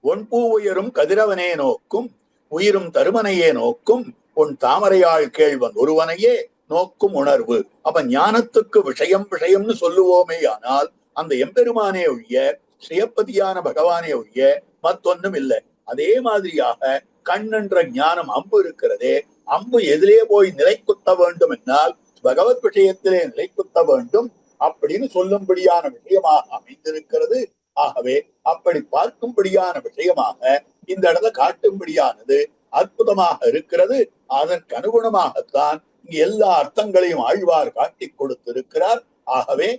ஒன்பூ உயரும் கதிரவனே நோக்கும், உயிரும் தருமனையே நோக்கும், உன் தாமரையாள் கேள்வன் ஒருவனையே நோக்கும் உணர்வு. அப்ப ஞானத்துக்கு விஷயம் விஷயம்னு சொல்லுவோமே, ஆனால் அந்த எம்பெருமானே ஒழிய, ஸ்ரீயப்பதியான பகவானே ஒழிய மற்றொன்னும் இல்லை. அதே மாதிரியாக கண் என்ற ஞானம் அம்பு இருக்கிறதே, அம்பு எதிலே போய் நிலை குத்த வேண்டும் என்னால் பகவத் விஷயத்திலே நிலை குத்த வேண்டும் அப்படின்னு சொல்லும்படியான விஷயமாக அமைந்திருக்கிறது. ஆகவே அப்படி பார்க்கும்படியான விஷயமாக இந்த இடத்துல காட்டும்படியானது அற்புதமாக இருக்கிறது. அதற்கு அனுகுணமாகத்தான் இங்கு எல்லா அர்த்தங்களையும் ஆழ்வார் காட்டி கொடுத்திருக்கிறார். ஆகவே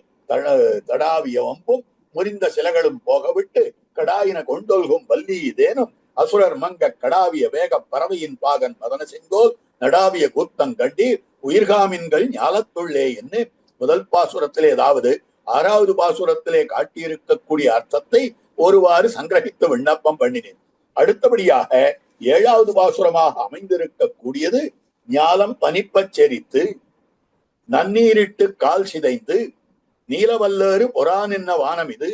தடாவிய வம்பும் முறிந்த சிலைகளும் போகவிட்டு கடாயின கொண்டொல்கும் வள்ளி இதேனும் அசுரர் மங்க கடாவிய வேக பறவையின் பாகன் மதன செங்கோல் நடாவிய கூத்தங் கண்டீர் உயிர்காமின்கள் ஞாலத்துள்ளே என்று முதல் பாசுரத்திலே, அதாவது 6வது பாசுரத்திலே காட்டியிருக்கக்கூடிய அர்த்தத்தை ஒருவாறு சங்கிரகித்து விண்ணப்பம் பண்ணினேன். அடுத்தபடியாக 7வது பாசுரமாக அமைந்திருக்கக்கூடியது ஞாலம் பனிப்பச் செரித்து நன்னீரிட்டு கால் சிதைந்து நீலவல்லறு பொறானின்ன வானம் இது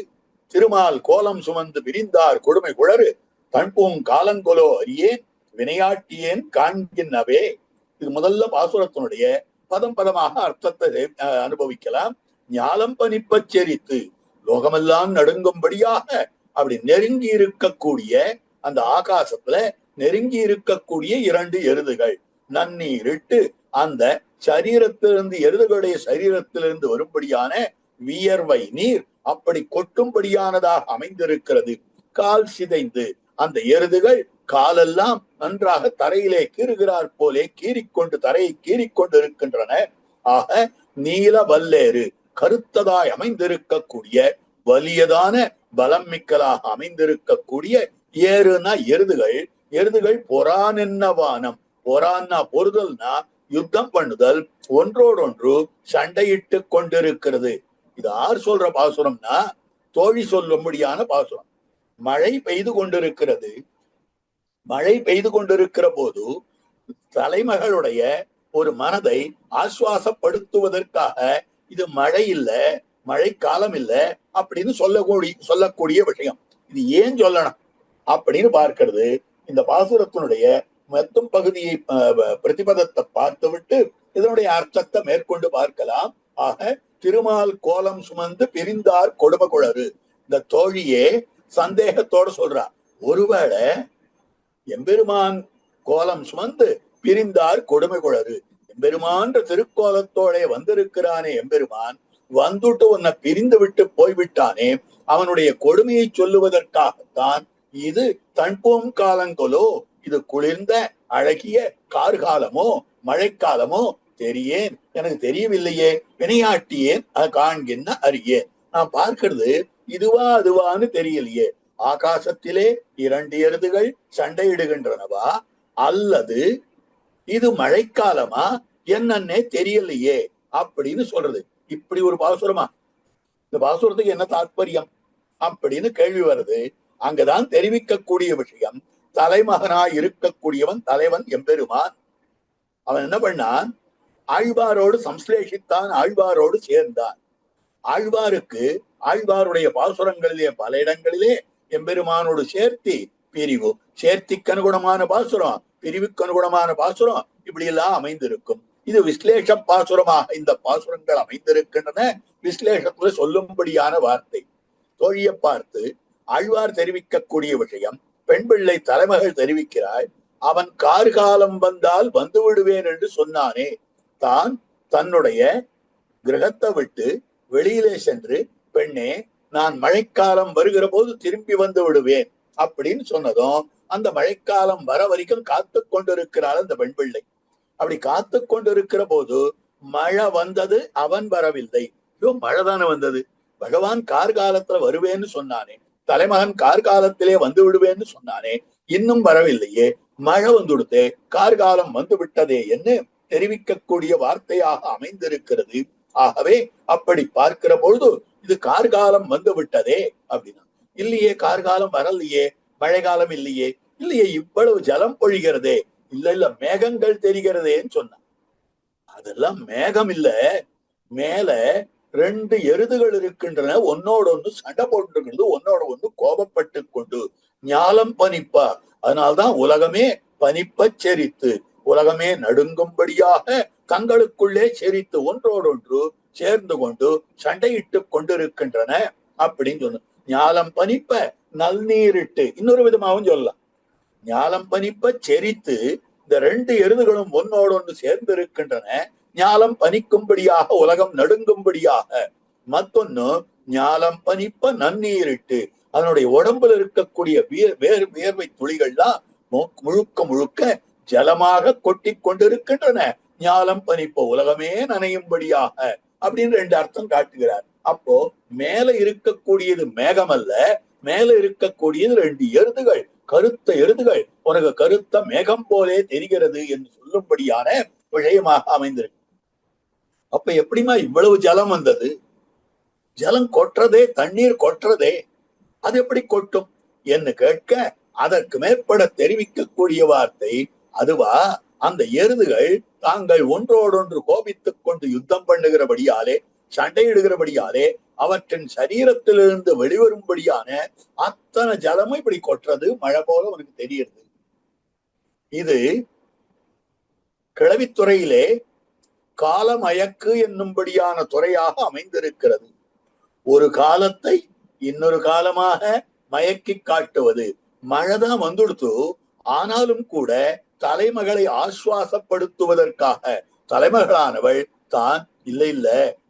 திருமால் கோலம் சுமந்து பிரிந்தார் கொடுமை குழறு தன்பூங் காலங்கொலோ அறியேன் வினையாட்டியேன் காண்கின்றவே. இது முதல்ல பாசுரத்தினுடைய பதமாக அர்த்தத்தை அனுபவிக்கலாம். ஞாலம் பனிப்பச் செரித்து லோகமெல்லாம் நடுங்கும்படியாக அப்படி நெருங்கி இருக்கக்கூடிய அந்த ஆகாசத்துல நெருங்கி இருக்கக்கூடிய 2 எருதுகள் நன்னீரிட்டு அந்த சரீரத்திலிருந்து எருதுகளுடைய சரீரத்திலிருந்து வரும்படியான வியர்வை நீர் அப்படி கொட்டும்படியானதாக அமைந்திருக்கிறது. கால் சிதைந்து அந்த எருதுகள் காலெல்லாம் நன்றாக தரையிலே கீறுகிறார் போலே கீறிக்கொண்டு தரையை கீறிக்கொண்டு இருக்கின்றன. ஆக நீல வல்லேறு கருத்ததாய் அமைந்திருக்கக்கூடிய வலியதான பலம் மிக்கலாக அமைந்திருக்கக்கூடிய ஏறுனா எருதுகள் பொறான் என்ன வானம், பொறான்னா பொறுதல்னா யுத்தம் பண்ணுதல், ஒன்றோடொன்று சண்டையிட்டு கொண்டிருக்கிறது. இது யார் சொல்ற பாசுரம்னா தோழி சொல்லும்படியான பாசுரம். மழை பெய்து கொண்டிருக்கிறது. மழை பெய்து கொண்டிருக்கிற போது தலைமகளுடைய ஒரு மனதை ஆசுவாசப்படுத்துவதற்காக இது மழை இல்ல, மழை காலம் இல்ல அப்படின்னு சொல்லக்கூடிய விஷயம். இது ஏன் சொல்லணும் அப்படின்னு பார்க்கிறது. இந்த பாசுரத்தினுடைய மொத்தம் பகுதியை பிரதிபதத்தை பார்த்து விட்டு இதனுடைய அர்த்தத்தை மேற்கொண்டு பார்க்கலாம். ஆக திருமால் கோலம் சுமந்து பிரிந்தார் கொடுமை குழறு. இந்த தோழியே சந்தேகத்தோடு சொல்றார், ஒருவேளை எம்பெருமான் கோலம் சுமந்து பிரிந்தார் கொடுமை குழறு, எம்பெருமான்ற திருக்கோலத்தோட வந்திருக்கிறானே எம்பெருமான், வந்துட்டு உன்னை பிரிந்து விட்டு போய்விட்டானே, அவனுடைய கொடுமையை சொல்லுவதற்காகத்தான் இது தன்போம் காலங்களோ, இது குளிர்ந்த அழகிய கார்காலமோ மழைக்காலமோ தெரியேன், எனக்கு தெரியவில்லையே, வினையாட்டியேன் காண்கின்ற அறியேன். நான் பார்க்கிறது இதுவா அதுவான்னு தெரியலையே, ஆகாசத்திலே 2 எருதுகள் சண்டையிடுகின்றனவா அல்லது இது மழைக்காலமா என்னன்னே தெரியலையே அப்படின்னு சொல்றது. இப்படி ஒரு பாசுரமா? இந்த பாசுரத்துக்கு என்ன தாற்பயம் அப்படின்னு கேள்வி வருது. அங்கதான் தெரிவிக்கக்கூடிய விஷயம், தலைமகனாய் இருக்கக்கூடியவன் தலைவன் எம்பெருமான். அவன் என்ன பண்ணான், ஆழ்வாரோடு சம்ஸ்லேஷித்தான், ஆழ்வாரோடு சேர்ந்தான். ஆழ்வாருக்கு ஆழ்வாருடைய பாசுரங்களிலே பல இடங்களிலே எம்பெருமானோடு சேர்த்தி பிரிவு, சேர்த்திக்கு அனுகுணமான பாசுரம், பிரிவுக்கு அனுகுணமான பாசுரம், இப்படி எல்லாம் அமைந்திருக்கும். இது விஸ்லேஷ பாசுரமாக இந்த பாசுரங்கள் அமைந்திருக்கின்றன. விஸ்லேஷத்துல சொல்லும்படியான வார்த்தை. தோழியை பார்த்து ஆழ்வார் தெரிவிக்கக்கூடிய விஷயம், பெண் பிள்ளை தலைமகள் தெரிவிக்கிறாய், அவன் கார்காலம் வந்தால் வந்து விடுவேன் என்று சொன்னானே, தான் தன்னுடைய கிரகத்தை விட்டு வெளியிலே சென்று, பெண்ணே நான் மழைக்காலம் வருகிற போது திரும்பி வந்து விடுவேன் அப்படின்னு சொன்னதும் அந்த மழைக்காலம் வர வரைக்கும் காத்து கொண்டிருக்கிறாள் அந்த பெண் பிள்ளை. அப்படி காத்து கொண்டிருக்கிற போது மழை வந்தது, அவன் வரவில்லை. மழை தானே வந்தது, பகவான் கார்காலத்துல வருவேன்னு சொன்னானே, தலைமகன் கார்காலத்திலே வந்து விடுவேன்னு சொன்னானே, இன்னும் வரவில்லையே, மழை வந்துடுத்தே, கார்காலம் வந்து விட்டதே என்று தெரிவிக்கக்கூடிய வார்த்தையாக அமைந்திருக்கிறது. ஆகவே அப்படி பார்க்கிற பொழுது இது கார்காலம் வந்து விட்டதே அப்படின்னா, இல்லையே கார்காலம் வரலையே, மழை காலம் இல்லையே, இல்லையே இவ்வளவு ஜலம் பொழிகிறதே, இல்ல மேகங்கள் தெரிகிறதேன்னு சொன்னான். அதெல்லாம் மேகம் இல்ல, மேல 2 எருதுகள் இருக்கின்றன, ஒன்னோட ஒண்ணு சண்டை போட்டுருக்கிறது, ஒன்னோட ஒண்ணு கோபப்பட்டு கொண்டு ஞாலம் பனிப்பா. அதனால்தான் உலகமே பனிப்ப செரித்து, உலகமே நடுங்கும்படியாக தங்களுக்குள்ளே செரித்து ஒன்றோடொன்று சேர்ந்து கொண்டு சண்டையிட்டு கொண்டிருக்கின்றன அப்படின்னு சொன்ன. ஞாலம் பனிப்ப நல்நீரிட்டு இன்னொரு விதமாகவும் சொல்லலாம். ஞாலம் பனிப்ப செரித்து இந்த ரெண்டு எருதுகளும் ஒன்னோடு ஒன்று சேர்ந்து இருக்கின்றன. ஞாலம் பனிக்கும்படியாக உலகம் நடுங்கும்படியாக. மத்தொன்னு ஞாலம் பனிப்ப நன்னீரிட்டு அதனுடைய உடம்புல இருக்கக்கூடிய வேர்வை துளிகள்லாம் முழுக்க முழுக்க ஜலமாக கொட்டி கொண்டிருக்கின்றன. ஞாலம் பனிப்ப உலகமே நனையும்படியாக அப்படின்னு ரெண்டு அர்த்தம் காட்டுகிறார். அப்போ மேல இருக்கக்கூடியது மேகம் அல்ல, மேல இருக்கக்கூடியது ரெண்டு எருதுகள், கருத்த எருதுகள். உனக்கு கருத்த மேகம் போலே தெரிகிறது என்று சொல்லும்படியான விஷயமாக அமைந்திருக்கு. அப்ப எப்படிமா இவ்வளவு ஜலம் வந்தது? ஜலம் கொட்டுறதே, தண்ணீர் கொட்டுறதே, அது எப்படி கொட்டும் என்று கேட்க அதற்கு மேற்பட தெரிவிக்கக்கூடிய வார்த்தை அதுவா? அந்த எருதுகள் தாங்கள் ஒன்றோடொன்று கோபித்துக் கொண்டு யுத்தம் பண்ணுகிறபடியாலே, சண்டையிடுகிறபடியாலே அவற்றின் சரீரத்திலிருந்து வெளிவரும்படியான அத்தனை ஜலமும் இப்படி கொட்டுறது மழை போல உனக்கு தெரியுது. இது கிளவித்துறையிலே காலமயக்கு என்னும்படியான துறையாக அமைந்திருக்கிறது. ஒரு காலத்தை இன்னொரு காலமாக மயக்கி காட்டுவது. மழைதான் வந்துடுத்து, ஆனாலும் கூட தலைமகளை ஆசுவாசப்படுத்துவதற்காக தலைமகளானவள் தான் இல்ல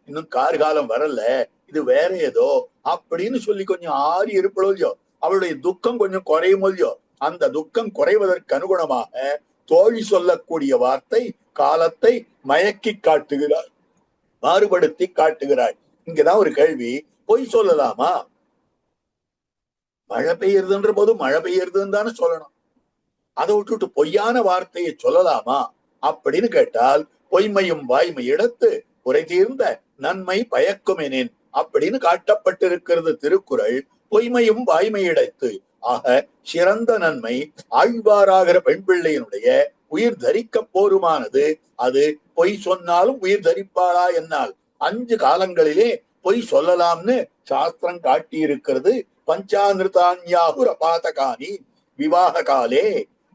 இன்னும் கார்காலம் வரல, இது வேற ஏதோ அப்படின்னு சொல்லி கொஞ்சம் ஆறி இருப்பளோ இல்லையோ, அவளுடைய துக்கம் கொஞ்சம் குறையும் இல்லையோ, அந்த துக்கம் குறைவதற்கு அனுகுணமாக தோழி சொல்லக்கூடிய வார்த்தை காலத்தை மயக்கி காட்டுகிறாள், மாறுபடுத்தி காட்டுகிறாள். இங்கதான் ஒரு கேள்வி, பொய் சொல்லலாமா? மழை பெய்யறதுன்ற போது மழை பெய்யறதுன்னு தானே சொல்லணும். அதை விட்டுட்டு பொய்யான வார்த்தையை சொல்லலாமா அப்படின்னு கேட்டால், பொய்மையும் வாய்மை இடத்து குறை தீர்ந்த நன்மை பயக்குமெனேன் அப்படின்னு காட்டப்பட்டிருக்கிறது திருக்குறள். பொய்மையும் வாய்மை இடத்து ஆக சிறந்த நன்மை ஆழ்வாராகிற பெண் பிள்ளையினுடைய உயிர் தரிக்க போருமானது. அது பொய் சொன்னாலும் உயிர் தரிப்பாளா என்னால் 5 காலங்களிலே பொய் சொல்லலாம்னு சாஸ்திரம் காட்டி இருக்கிறது. பஞ்சாநிருதான்யாஹுர் அபாதகானி விவாக காலே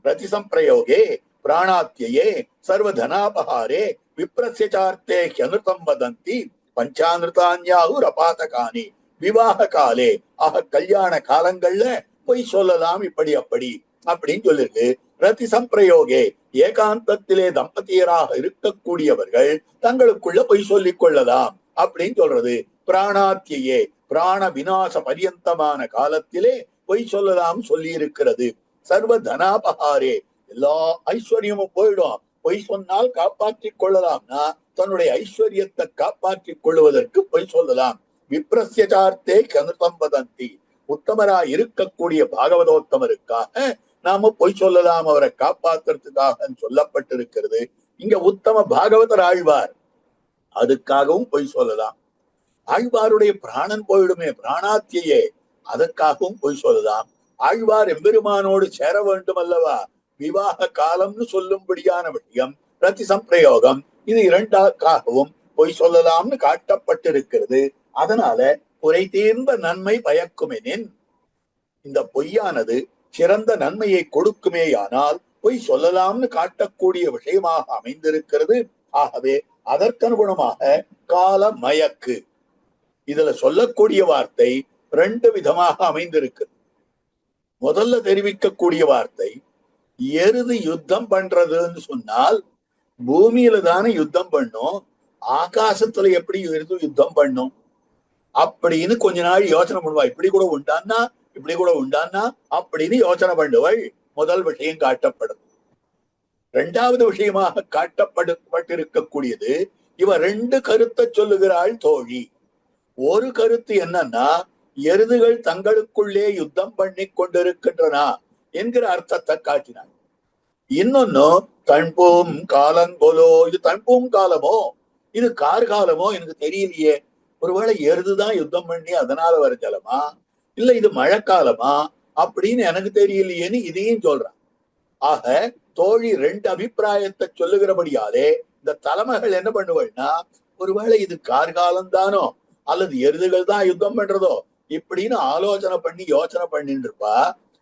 பிரதிசம்பிரயோகே பிராணாத்யே சர்வதனாபஹாரே விப்ரஸ்யசார்த்தே ஹ்யனுதம் வதந்தி பஞ்சாநிருதான்யாஹுர் அபாதகானி விவாக காலே. ஆக கல்யாண காலங்கள்ல பொய் சொல்லலாம் இப்படி அப்படி அப்படின்னு சொல்லிருக்கு. பிரதி சம்பிரயோகே ஏகாந்தத்திலே தம்பதியராக இருக்கக்கூடியவர்கள் தங்களுக்குள்ள பொய் சொல்லிக் கொள்ளலாம் அப்படின்னு சொல்றது. பிராணாத்யே பிராண விநாச பரியந்தமான காலத்திலே பொய் சொல்லலாம் சொல்லி இருக்கிறது. சர்வ தனாபஹாரே எல்லா ஐஸ்வர்யமும் போயிடும். பொய் சொன்னால் காப்பாற்றிக் கொள்ளலாம்னா தன்னுடைய ஐஸ்வர்யத்தை காப்பாற்றிக் கொள்வதற்கு பொய் சொல்லலாம். விப்ரஸ்யசார்த்தே கனுதம் வதந்தி உத்தமராய் இருக்கக்கூடிய பாகவதோத்தமருக்காக நாம பொய் சொல்லலாம், அவரை காப்பாத்துறதுக்காக சொல்லப்பட்டிருக்கிறது. இங்க உத்தம பாகவதர் ஆழ்வார், அதுக்காகவும் பொய் சொல்லலாம். ஆழ்வாருடைய பிராணன் போயிடுமே பிராணாத்தியே, அதற்காகவும் பொய் சொல்லலாம். ஆழ்வார் எம்பெருமானோடு சேர வேண்டும் அல்லவா, விவாக காலம்னு சொல்லும்படியான விஷயம் பிரதி சம்பிரயோகம், இது இரண்டாக்காகவும் பொய் சொல்லலாம்னு காட்டப்பட்டிருக்கிறது. அதனால குறை தீர்ந்த நன்மை பயக்குமெனின், இந்த பொய்யானது சிறந்த நன்மையை கொடுக்குமேயானால் பொய் சொல்லலாம்னு காட்டக்கூடிய விஷயமாக அமைந்திருக்கிறது. ஆகவே அதற்கனுகுணமாக கால மயக்கு, இதுல சொல்லக்கூடிய வார்த்தை 2 விதமாக அமைந்திருக்கு. முதல்ல தெரிவிக்கக்கூடிய வார்த்தை, எருது யுத்தம் பண்றதுன்னு சொன்னால் பூமியில தானே யுத்தம் பண்ணும், ஆகாசத்துல எப்படி எருது யுத்தம் பண்ணும் அப்படின்னு கொஞ்ச நாள் யோசனை பண்ணுவா. இப்படி கூட உண்டான்னா இப்படி கூட உண்டான்னா அப்படின்னு யோசனை பண்ணுவள். முதல் விஷயம் காட்டப்படுது. 2வது விஷயமாக காட்டப்பட்டிருக்கக்கூடியது, இவ 2 கருத்தை சொல்லுகிறாள் தோழி. ஒரு கருத்து என்னன்னா, எருதுகள் தங்களுக்குள்ளே யுத்தம் பண்ணி கொண்டிருக்கின்றன என்கிற அர்த்தத்தை காட்டினாள். இன்னொன்னு தன்பூம் காலங்கோலோ, இது தன்பூம் காலமோ இது கார்காலமோ எனக்கு தெரியலையே, ஒருவேளை எருதுதான் யுத்தம் பண்ணி அதனால வர ஜலமா, இல்ல இது மழைக்காலமா அப்படின்னு எனக்கு தெரியலையேன்னு இதையும் சொல்றான். ஆக தோழி 2 அபிப்பிராயத்தை சொல்லுகிறபடியாலே இந்த தலைமகள் என்ன பண்ணுவள்னா, ஒருவேளை இது கார்காலம் தானோ அல்லது எருதுகள் தான் யுத்தம் பண்றதோ இப்படின்னு ஆலோசனை பண்ணி யோசனை பண்ணிட்டு இருப்பா.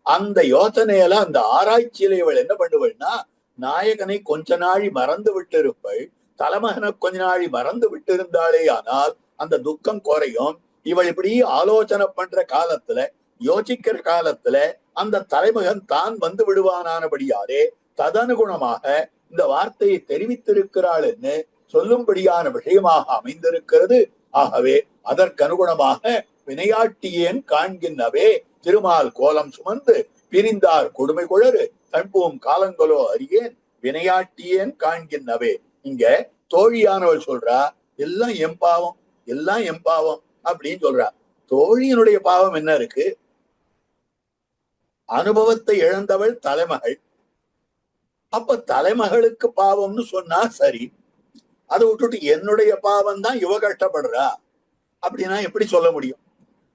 அந்த யோசனையில அந்த ஆராய்ச்சியில இவள் என்ன பண்ணுவள்னா, நாயகனை கொஞ்ச நாழி மறந்து விட்டு இருப்பள், தலைமகனை கொஞ்ச நாழி மறந்து விட்டு இருந்தாலே ஆனால் அந்த துக்கம் குறையும். இவள் இப்படி ஆலோசனை பண்ற காலத்துல, யோசிக்கிற காலத்துல அந்த தலைமகன் தான் வந்து விடுவானானபடியாலே ததனுகுணமாக இந்த வார்த்தையை தெரிவித்திருக்கிறாள் என்று சொல்லும்படியான விஷயமாக அமைந்திருக்கிறது. ஆகவே அதற்கனுகுணமாக வினையாட்டியேன் காண்கின்றவே திருமால் கோலம் சுமந்து பிரிந்தார் கொடுமை குழறு தன்பும் காலங்களோ அறியேன் வினையாட்டியேன் காண்கின்றவே. இங்க தோழியானவள் சொல்றா, எல்லாம் என் பாவம், எல்லாம் என் பாவம் அப்படின்னு சொல்றா. தோழியினுடைய பாவம் என்ன இருக்கு? அனுபவத்தை இழந்தவள் தலைமகள். அப்ப தலைமகளுக்கு பாவம்னு சொன்னா சரி, அதை விட்டுட்டு என்னுடைய பாவம் தான் இவ கஷ்டப்படுறா அப்படின்னா எப்படி சொல்ல முடியும்?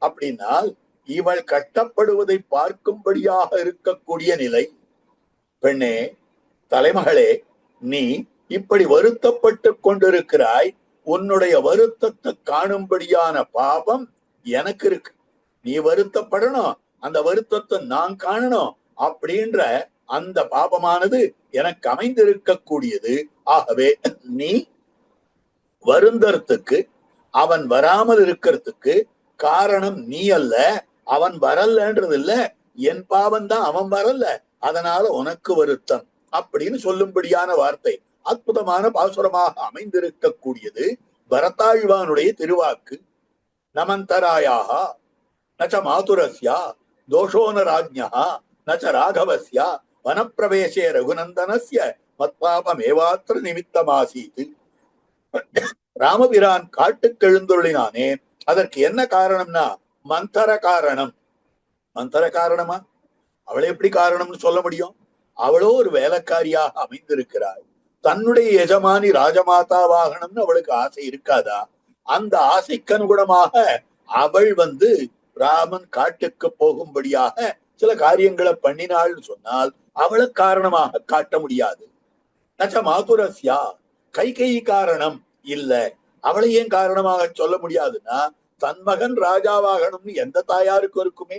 அப்படின்னால் இவள் கஷ்டப்படுவதை பார்க்கும்படியாக இருக்கக்கூடிய நிலை. பெண்ணே, தலைமகளே, நீ இப்படி வருத்தப்பட்டு கொண்டிருக்கிறாய். உன்னுடைய வருத்தத்தை காணும்படியான பாவம் எனக்கு இருக்கு. நீ வருத்தப்படணும், அந்த வருத்தத்தை நான் காணணும் அப்படின்ற அந்த பாபமானது எனக்கு அமைந்திருக்கக்கூடியது. ஆகவே நீ வருந்தறதுக்கு, அவன் வராமல் இருக்கிறதுக்கு காரணம் நீ அல்ல, அவன் வரலன்றது இல்ல, என் பாவம் தான் அவன் வரல, அதனால உனக்கு வருத்தம் அப்படின்னு சொல்லும்படியான வார்த்தை அற்புதமான பாசுரமாக அமைந்திருக்கக்கூடியது பரதாழ்வானுடைய திருவாக்கு. நமந்தராயாக நச்ச மாதுரஸ்யா தோஷோன ராஜ்ஞா நச்ச ராகவஸ்யா வனப்பிரவேசே ரகுநந்தனஸ்ய மத்பாபமேவாத்திர நிமித்தமாசீது. ராமபிரான் காட்டுக்கு எழுந்துள்ளினானே, அதற்கு என்ன காரணம்னா மந்தர காரணம். மந்தர காரணமா? அவளை எப்படி காரணம்னு சொல்ல முடியும்? அவளோ ஒரு வேலைக்காரியாக அமைந்திருக்கிறாள். தன்னுடைய எஜமானி ராஜமாதாவாகணும்னு அவளுக்கு ஆசை இருக்காதா? அந்த ஆசைக்கு அனுகுணமாக அவள் ராமன் காட்டுக்கு போகும்படியாக சில காரியங்களை பண்ணினாள் சொன்னால் அவளை காரணமாக காட்ட முடியாது. நச்ச மாதுரஸ்யா, கைகை காரணம் இல்ல, அவளை ஏன் காரணமாக சொல்ல முடியாதுன்னா தன் மகன் ராஜாவாகணும்னு எந்த தாயாருக்கும் இருக்குமே,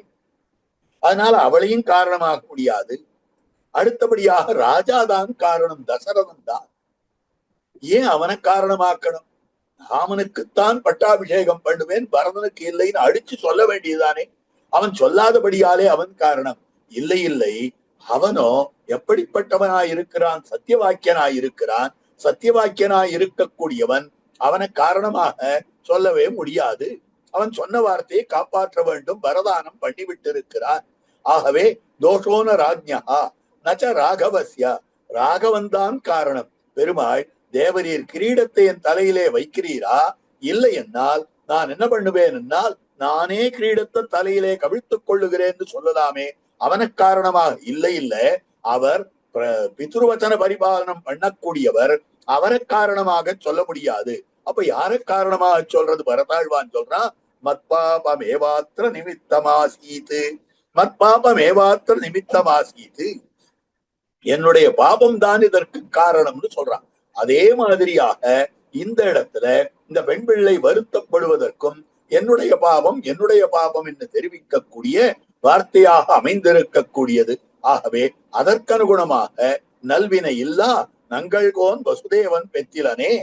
அதனால அவளையும் காரணமாக முடியாது. அடுத்தபடியாக ராஜாதான் காரணம், தசரதன் தான். ஏன் அவனை காரணமாக்கணும்? ராமனுக்குத்தான் பட்டாபிஷேகம் பண்ணுவேன், பரதனுக்கு இல்லைன்னு அடிச்சு சொல்ல வேண்டியதுதானே. அவன் சொல்லாதபடியாலே அவன் காரணம். இல்லை இல்லை, அவனோ எப்படிப்பட்டவனாய் இருக்கிறான்? சத்தியவாக்கியனாய் இருக்கிறான். சத்தியவாக்கியனாய் இருக்கக்கூடியவன் அவனை காரணமாக சொல்லவே முடியாது. அவன் சொன்ன வார்த்தையை காப்பாற்ற வேண்டும், வரதானம் பண்ணிவிட்டு இருக்கிறான். ஆகவே தோஷோன ராஜ்ஞா நச்ச ராகவஸ்யா, ராகவன் தான் காரணம். பெருமாள், தேவரீர் கிரீடத்தை என் தலையிலே வைக்கிறீரா? இல்லை என்னால் நான் என்ன பண்ணுவேன் என்னால் நானே கிரீடத்தை தலையிலே கவிழ்த்துக் கொள்ளுகிறேன் சொல்லலாமே. அவனுக்கு காரணமாக இல்லை இல்லை, அவர் பித்ருவச்சன பரிபாலனம் பண்ணக்கூடியவர், அவரை காரணமாக சொல்ல முடியாது. அப்ப யாரை காரணமாக சொல்றது? பரதாழ்வான் சொல்றான், மத்பாபமேவாத்திர நிமித்தமாசீத்து, மத்பாபமேவாத்திர நிமித்தமாசீத்து, என்னுடைய பாபம் தான் இதற்கு காரணம்னு சொல்றான். அதே மாதிரியாக இந்த இடத்துல இந்த பெண் பிள்ளை வருத்தப்படுவதற்கும் என்னுடைய பாவம் என்னுடைய பாவம் என்று தெரிவிக்கக்கூடிய வார்த்தையாக அமைந்திருக்கக்கூடியது. ஆகவே அதற்கனுகுணமாக நல்வினை இல்லா நங்கள்கோன் வசுதேவன் பெற்றிலனே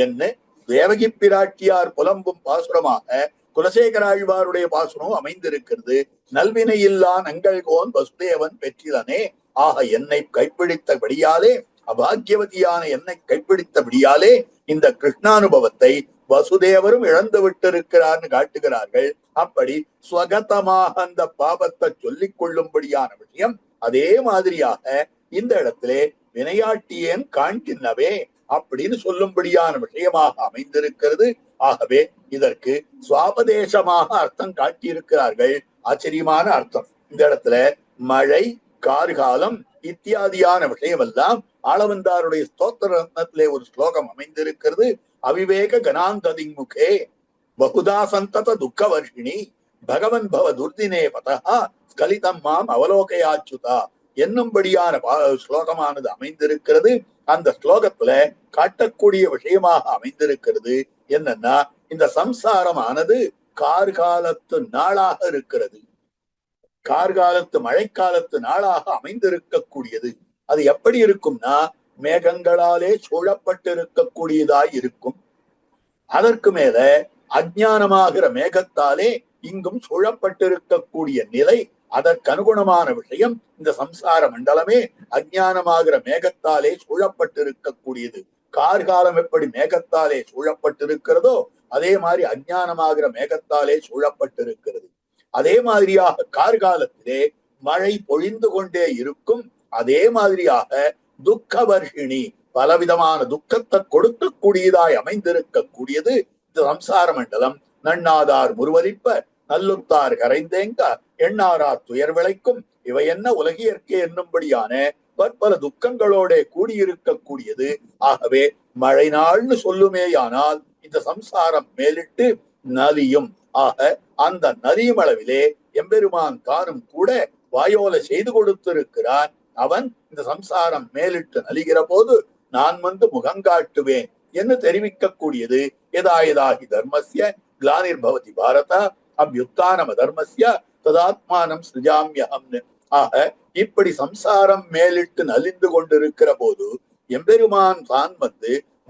என்று தேவகி பிராட்டியார் புலம்பும் பாசுரமாக குலசேகராழ்வாருடைய பாசுரம் அமைந்திருக்கிறது. நல்வினை இல்லா நங்கள்கோன் வசுதேவன் பெற்றிலனே. ஆக என்னை கைப்பிடித்தபடியாலே, அபாக்கியவதியான என்னை கைப்பிடித்தபடியாலே இந்த கிருஷ்ணானுபவத்தை வசுதேவரும் இழந்து விட்டிருக்கிறார்னு காட்டுகிறார்கள். அப்படி ஸ்வகதமாக அந்த பாபத்தை சொல்லிக் கொள்ளும்படியான விஷயம் அதே மாதிரியாக இந்த இடத்திலே வினையாட்டியேன் காண்கின்றவே அப்படின்னு சொல்லும்படியான விஷயமாக அமைந்திருக்கிறது. ஆகவே இதற்கு சுவாபதேசமாக அர்த்தம் காட்டியிருக்கிறார்கள். ஆச்சரியமான அர்த்தம். இந்த இடத்துல மழை, கார்காலம் இத்தியாதியான விஷயம் எல்லாம் ஆளவந்தாருடைய ஸ்தோத்திர ரத்னத்திலே ஒரு ஸ்லோகம் அமைந்திருக்கிறது. அவிவேக கனாந்ததிமுகே பகுதா சந்தத துக்க வர்ஷிணி பகவன் பவ துர்தினே பதா ஸ்கலிதம் மாம் அவலோகையாச்சுதா என்னும்படியான ஸ்லோகமானது அமைந்திருக்கிறது. அந்த ஸ்லோகத்துல காட்டக்கூடிய விஷயமாக அமைந்திருக்கிறது என்னன்னா, இந்த சம்சாரமானது கார்காலத்து நாளாக இருக்கிறது. கார்காலத்து மழைக்காலத்து நாளாக அமைந்திருக்கக்கூடியது. அது எப்படி இருக்கும்னா மேகங்களாலே சூழப்பட்டு இருக்கக்கூடியதாய் இருக்கும். அதற்கு மேல அஞ்ஞானமாகிற மேகத்தாலே இங்கும் சூழப்பட்டிருக்கக்கூடிய நிலை, அதற்கு அனுகுணமான விஷயம். இந்த சம்சார மண்டலமே அஞ்ஞானமாகிற மேகத்தாலே சூழப்பட்டிருக்கக்கூடியது. கார்காலம் எப்படி மேகத்தாலே சூழப்பட்டிருக்கிறதோ அதே மாதிரி அஞ்ஞானமாகிற மேகத்தாலே சூழப்பட்டிருக்கிறது. அதே மாதிரியாக கார்காலத்திலே மழை பொழிந்து கொண்டே இருக்கும். அதே மாதிரியாக துக்க வர்ஷிணி, பலவிதமான துக்கத்தை கொடுக்கக்கூடியதாய் அமைந்திருக்கக்கூடியது இந்த சம்சார மண்டலம். நன்னாதார் முருவலிப்ப நல்லுத்தார் கரைந்தேங்க எண்ணாரா துயர் விளைக்கும் இவை என்ன உலகியற்கே என்னும்படியான பற்பல துக்கங்களோட கூடியிருக்கக்கூடியது. ஆகவே மழை நாள்னு சொல்லுமேயானால் இந்த சம்சாரம் மேலிட்டு நலியும். ஆக அந்த நலியும் அளவிலே எம்பெருமான் தானும் கூட வாயோல செய்து கொடுத்திருக்கிறான். அவன் இந்த சம்சாரம் மேலிட்டு நலிகிற போது நான் முகங்காட்டுவேன் என்று தெரிவிக்கக்கூடியது. யதாயதாகி தர்மஸ்ய கிளானிர்பவதி பாரத அபியுத்தானம தர்மஸ்ய ததாத்மானம் சிருஜாம்யஹம்னு. ஆக இப்படி சம்சாரம் மேலிட்டு நலிந்து கொண்டிருக்கிற போது எம்பெருமான் தான்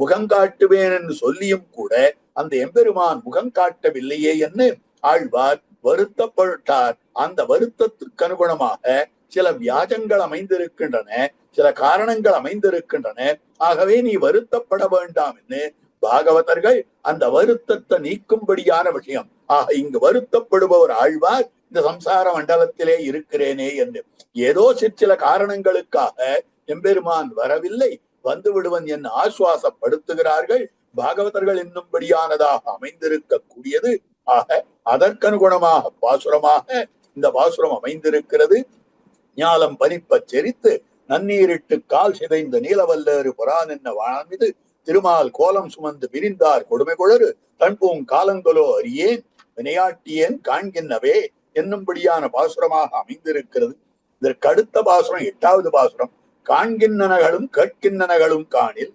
முகங்காட்டுவேன் என்று சொல்லியும் கூட அந்த எம்பெருமான் முகம் காட்டவில்லையே என்று ஆழ்வார் வருத்தப்பட்டார். அந்த வருத்தத்துக்கு அனுகுணமாக சில வியாஜங்கள் அமைந்திருக்கின்றன, சில காரணங்கள் அமைந்திருக்கின்றன. ஆகவே நீ வருத்தப்பட வேண்டாம் என்று பாகவதர்கள் அந்த வருத்தத்தை நீக்கும்படியான விஷயம். ஆக இங்கு வருத்தப்படுபவர் ஆழ்வார் இந்த சம்சார மண்டலத்திலே இருக்கிறேனே என்று. ஏதோ சிற்சில காரணங்களுக்காக எம்பெருமான் வரவில்லை, வந்து விடுவன் என்று ஆசுவாசப்படுத்துகிறார்கள். பாகவதர்கள் என்னும்படியானதாக அமைந்திருக்கக்கூடியது. ஆக அதற்கனுகுணமாக பாசுரமாக இந்த பாசுரம் அமைந்திருக்கிறது. ஞாலம் பனிப்ப செரித்து நன்னீரிட்டு கால் சிதைந்த நீலவல்லரு புறான் என்ன வாழ்ந்து திருமால் கோலம் சுமந்து பிரிந்தார் கொடுமை குழறு தன்பூங் காலங்களோ அறியேன் வினையாட்டியேன் காண்கின்றவே என்னும்படியான பாசுரமாக அமைந்திருக்கிறது. இதற்கு அடுத்த பாசுரம் 8வது பாசுரம். காண்கின்றனகளும் கேட்கின்றனகளும் காணில்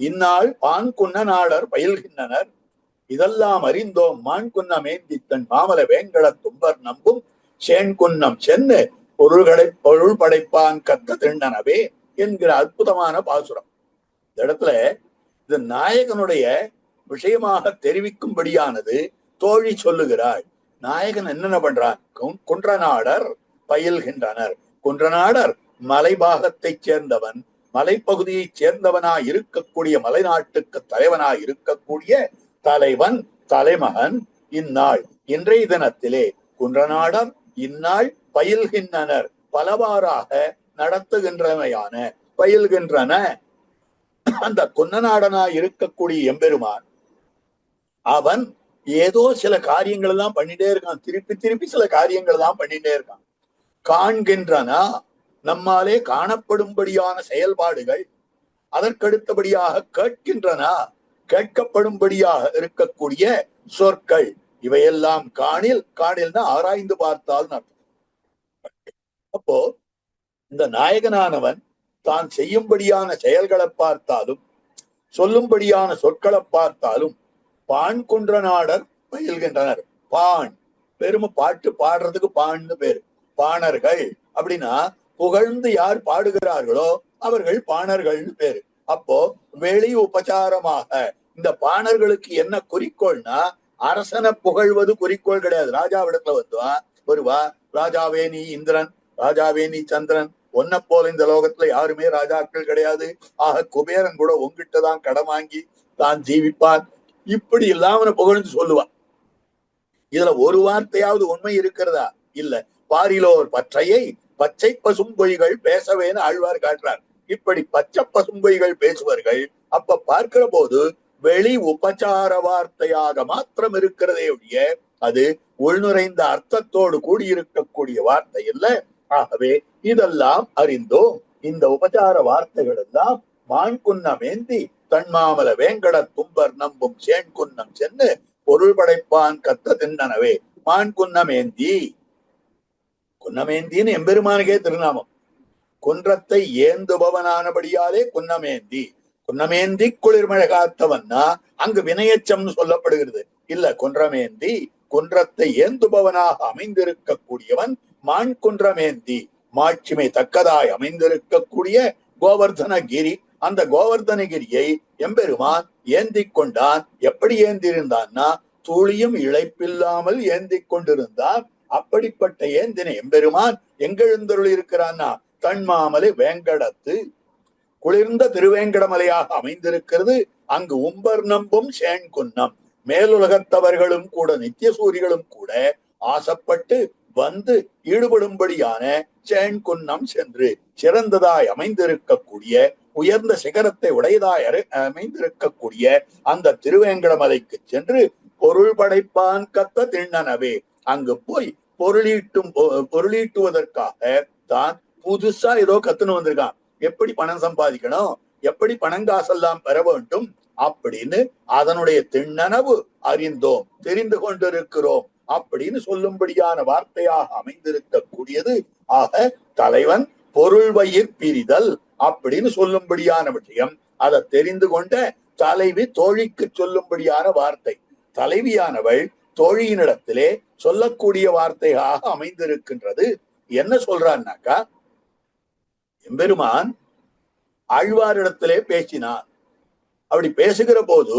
இந்நாள் பான் குன்ன நாடர் பயில்கின்றனர் இதெல்லாம் அறிந்தோம் மான் குன்னம் ஏந்தி தன் மாமல வேங்கட தும்பர் நம்பும் சேன் குன்னம் சென்னு பொருள் படைப்பான் கத்த திண்ணனவே என்கிற அற்புதமான பாசுரம். இந்த இடத்துல இது நாயகனுடைய விஷயமாக தெரிவிக்கும்படியானது. தோழி சொல்லுகிறாள், நாயகன் என்னென்ன பண்றான்? குன்றநாடர் பயில்கின்றனர். குன்றநாடர் மலைபாகத்தைச் சேர்ந்தவன், மலைப்பகுதியைச் சேர்ந்தவனாய் இருக்கக்கூடிய, மலைநாட்டுக்கு தலைவனாய் இருக்கக்கூடிய தலைவன் தலைமகன். இந்நாள் இன்றைய தினத்திலே குன்றநாடர் இந்நாள் பயில்கின்றனர், பலவாறாக நடத்துகின்றமையான பயில்கின்றன. அந்த குன்னநாடனாய் இருக்கக்கூடிய எம்பெருமான் அவன் ஏதோ சில காரியங்கள் தான் பண்ணிட்டே இருக்கான். திருப்பி திருப்பி சில காரியங்கள் தான் பண்ணிட்டே இருக்கான். காண்கின்றனா நம்மாலே காணப்படும்படியான செயல்பாடுகள், அதற்கடுத்தபடியாக கேட்கின்றனா கேட்கப்படும்படியாக இருக்கக்கூடிய சொற்கள், இவையெல்லாம் காணில். காணில்னா ஆராய்ந்து பார்த்தால் அர்த்தம். அப்போ இந்த நாயகனானவன் தான் செய்யும்படியான செயல்களை பார்த்தாலும் சொல்லும்படியான சொற்களை பார்த்தாலும் பான் குன்ற நாடர் பயில்கின்றனர். பான் பெருமை, பாட்டு பாடுறதுக்கு பான்னு பேரு. பாணர்கள் அப்படின்னா புகழ்ந்து யார் பாடுகிறார்களோ அவர்கள் பாணர்கள்னு பேரு. அப்போ வெளி உபச்சாரமாக இந்த பாணர்களுக்கு என்ன குறிக்கோள்னா, அரசனை புகழ்வது குறிக்கோள் கிடையாது. ராஜாவிடத்துல வருவா, ராஜாவே நீ இந்திரன், ராஜாவே நீ சந்திரன், ஒன்ன போல இந்த லோகத்துல யாருமே ராஜாக்கள் கிடையாது. ஆக குபேரன் கூட உங்ககிட்டதான் கடன் வாங்கி தான் ஜீவிப்பான், இப்படி இல்லாம புகழ்ந்து சொல்லுவான். இதுல ஒரு வார்த்தையாவது உண்மை இருக்கிறதா? இல்ல. பாரிலோர் பற்றையை பச்சை பசும்பொய்கள் பேசவேன்னு ஆழ்வார் காட்டுறார். இப்படி பச்சை பசும்பொய்கள் பேசுவார்கள். அப்ப பார்க்கிற போது வெளி உபச்சார வார்த்தையாக மாத்திரம் இருக்கிறதே ஒழிய அது உள்நுரைந்த அர்த்தத்தோடு கூடியிருக்கக்கூடிய வார்த்தை இல்ல. ஆகவே இதெல்லாம் அறிந்தோம். இந்த உபச்சார வார்த்தைகள் எல்லாம் மான் குன்னம் ஏந்தி தன்மாமல வேங்கட தும்பர் நம்பும் சேன் குன்னம் சென்னு பொருள் படைப்பான் கத்த தின்னனவே. மான் குன்னம் ஏந்தி, குன்னமேந்தின்னு எம்பெருமானுக்கே திருநாமம். குன்றத்தை ஏந்துபவனானபடியாலே குன்னமேந்தி. குன்னமேந்தி குளிர்மழை காத்தவன்னா அங்கு வினையச்சம்னு சொல்லப்படுகிறது. இல்ல, குன்றமேந்தி குன்றத்தை ஏந்துபவனாக அமைந்திருக்கக்கூடியவன் மான் குன்றமேந்தி. மாட்சிமை தக்கதாய் அமைந்திருக்கக்கூடிய கோவர்தனகிரி. அந்த கோவர்தனகிரியை எம்பெருமான் ஏந்தி கொண்டான். எப்படி ஏந்திருந்தான்னா துளியும் இழைப்பில்லாமல் ஏந்தி கொண்டிருந்தான். அப்படிப்பட்ட ஏந்தின எம்பெருமான் எங்கெழுந்தருள் இருக்கிறான்னா தன்மாமலை வேங்கடத்து குளிர்ந்த திருவேங்கடமலையாக அமைந்திருக்கிறது. அங்கு உம்பர் நம்பும் சேன்குன்னம் மேலுலகத்தவர்களும் கூட நித்திய சூரிகளும் கூட ஆசைப்பட்டு வந்து ஈடுபடும்படியான சேன்குன்னம் சென்று சிறந்ததாய் அமைந்திருக்கக்கூடிய உயர்ந்த சிகரத்தை உடையதாய் அமைந்திருக்கக்கூடிய அந்த திருவேங்கடமலைக்கு சென்று பொருள் படைப்பான் கத்த திண்ணனவே அங்கு போய் பொருளீட்டுவதற்காக தான் புதுசா ஏதோ கத்துன்னு வந்திருக்கான். எப்படி பணம் சம்பாதிக்கணும், எப்படி பணங்காசெல்லாம் பெற வேண்டும் அப்படின்னு அதனுடைய திண்ணனவு அறிந்தோம், தெரிந்து கொண்டிருக்கிறோம் அப்படின்னு சொல்லும்படியான வார்த்தையாக அமைந்திருக்கக்கூடியது. ஆக தலைவன் பொருள் வயிர் பிரிதல் அப்படின்னு சொல்லும்படியான விஷயம். அதை தெரிந்து கொண்ட தலைவி தோழிக்கு சொல்லும்படியான வார்த்தை. தலைவியானவள் தோழியினிடத்திலே சொல்லக்கூடிய வார்த்தையாக அமைந்திருக்கின்றது. என்ன சொல்றான்னாக்கா, எம்பெருமான் ஆழ்வாரிடத்திலே பேசினான். அப்படி பேசுகிற போது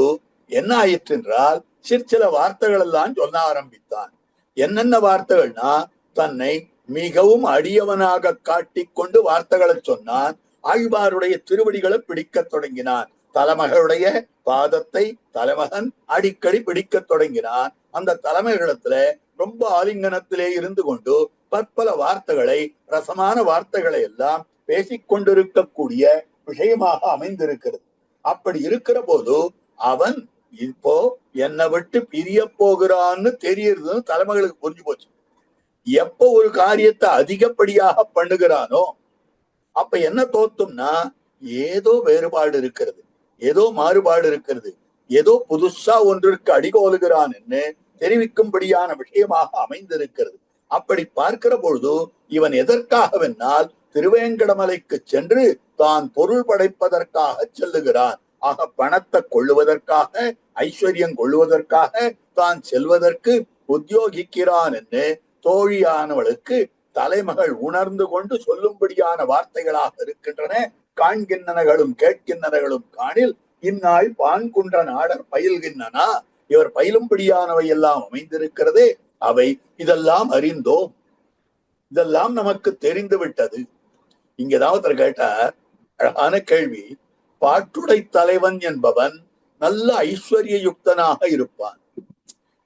என்ன ஆயிற்று என்றால் சிற்சில வார்த்தைகள் எல்லாம் சொல்ல ஆரம்பித்தான். என்னென்ன வார்த்தைகள்னா, தன்னை மிகவும் அடியவனாக காட்டிக்கொண்டு வார்த்தைகளை சொன்னான். ஆழ்வாருடைய திருவடிகளை பிடிக்க தொடங்கினான். தலைமகளுடைய பாதத்தை தலைமகன் அடிக்கடி பிடிக்க தொடங்கினான். அந்த தலைமைகளிடத்துல ரொம்ப ஆலிங்கனத்திலே இருந்து கொண்டு பற்பல வார்த்தைகளை, ரசமான வார்த்தைகளை எல்லாம் பேசிக்கொண்டிருக்கக்கூடிய விஷயமாக அமைந்திருக்கிறது. அப்படி இருக்கிற போது அவன் இப்போ என்னை விட்டு பிரிய போகிறான்னு தெரியறதுன்னு தலைமகளுக்கு புரிஞ்சு போச்சு. எப்ப ஒரு காரியத்தை அதிகப்படியாக பண்ணுகிறானோ அப்ப என்ன தோத்தும்னா ஏதோ வேறுபாடு இருக்கிறது, ஏதோ மாறுபாடு இருக்கிறது, ஏதோ புதுசா ஒன்றிற்கு அடிகோலுகிறான்னு தெரிவிக்கும்படியான விஷயமாக அமைந்திருக்கிறது. அப்படி பார்க்கிற பொழுது இவன் எதற்காகவென்னால் திருவேங்கடமலைக்கு சென்று தான் பொருள் படைப்பதற்காக செல்லுகிறான். ஆக பணத்தை கொள்ளுவதற்காக, ஐஸ்வர்யம் கொள்ளுவதற்காக தான் செல்வதற்கு உத்தியோகிக்கிறான் என்று தோழியானவளுக்கு தலைமகள் உணர்ந்து கொண்டு சொல்லும்படியான வார்த்தைகளாக இருக்கின்றன. காண்கின்றனகளும் கேட்கின்றனகளும் காணில் இந்நாள் பான்குன்ற நாடர் பயில்கின்றனா, இவர் பயிலும்படியானவை எல்லாம் அமைந்திருக்கிறதே. அவை இதெல்லாம் அறிந்தோம், இதெல்லாம் நமக்கு தெரிந்து விட்டது. இங்கேதான் கேட்டார் அழகான கேள்வி. பாட்டுடை தலைவன் என்பவன் நல்ல ஐஸ்வர்ய யுக்தனாக இருப்பான்.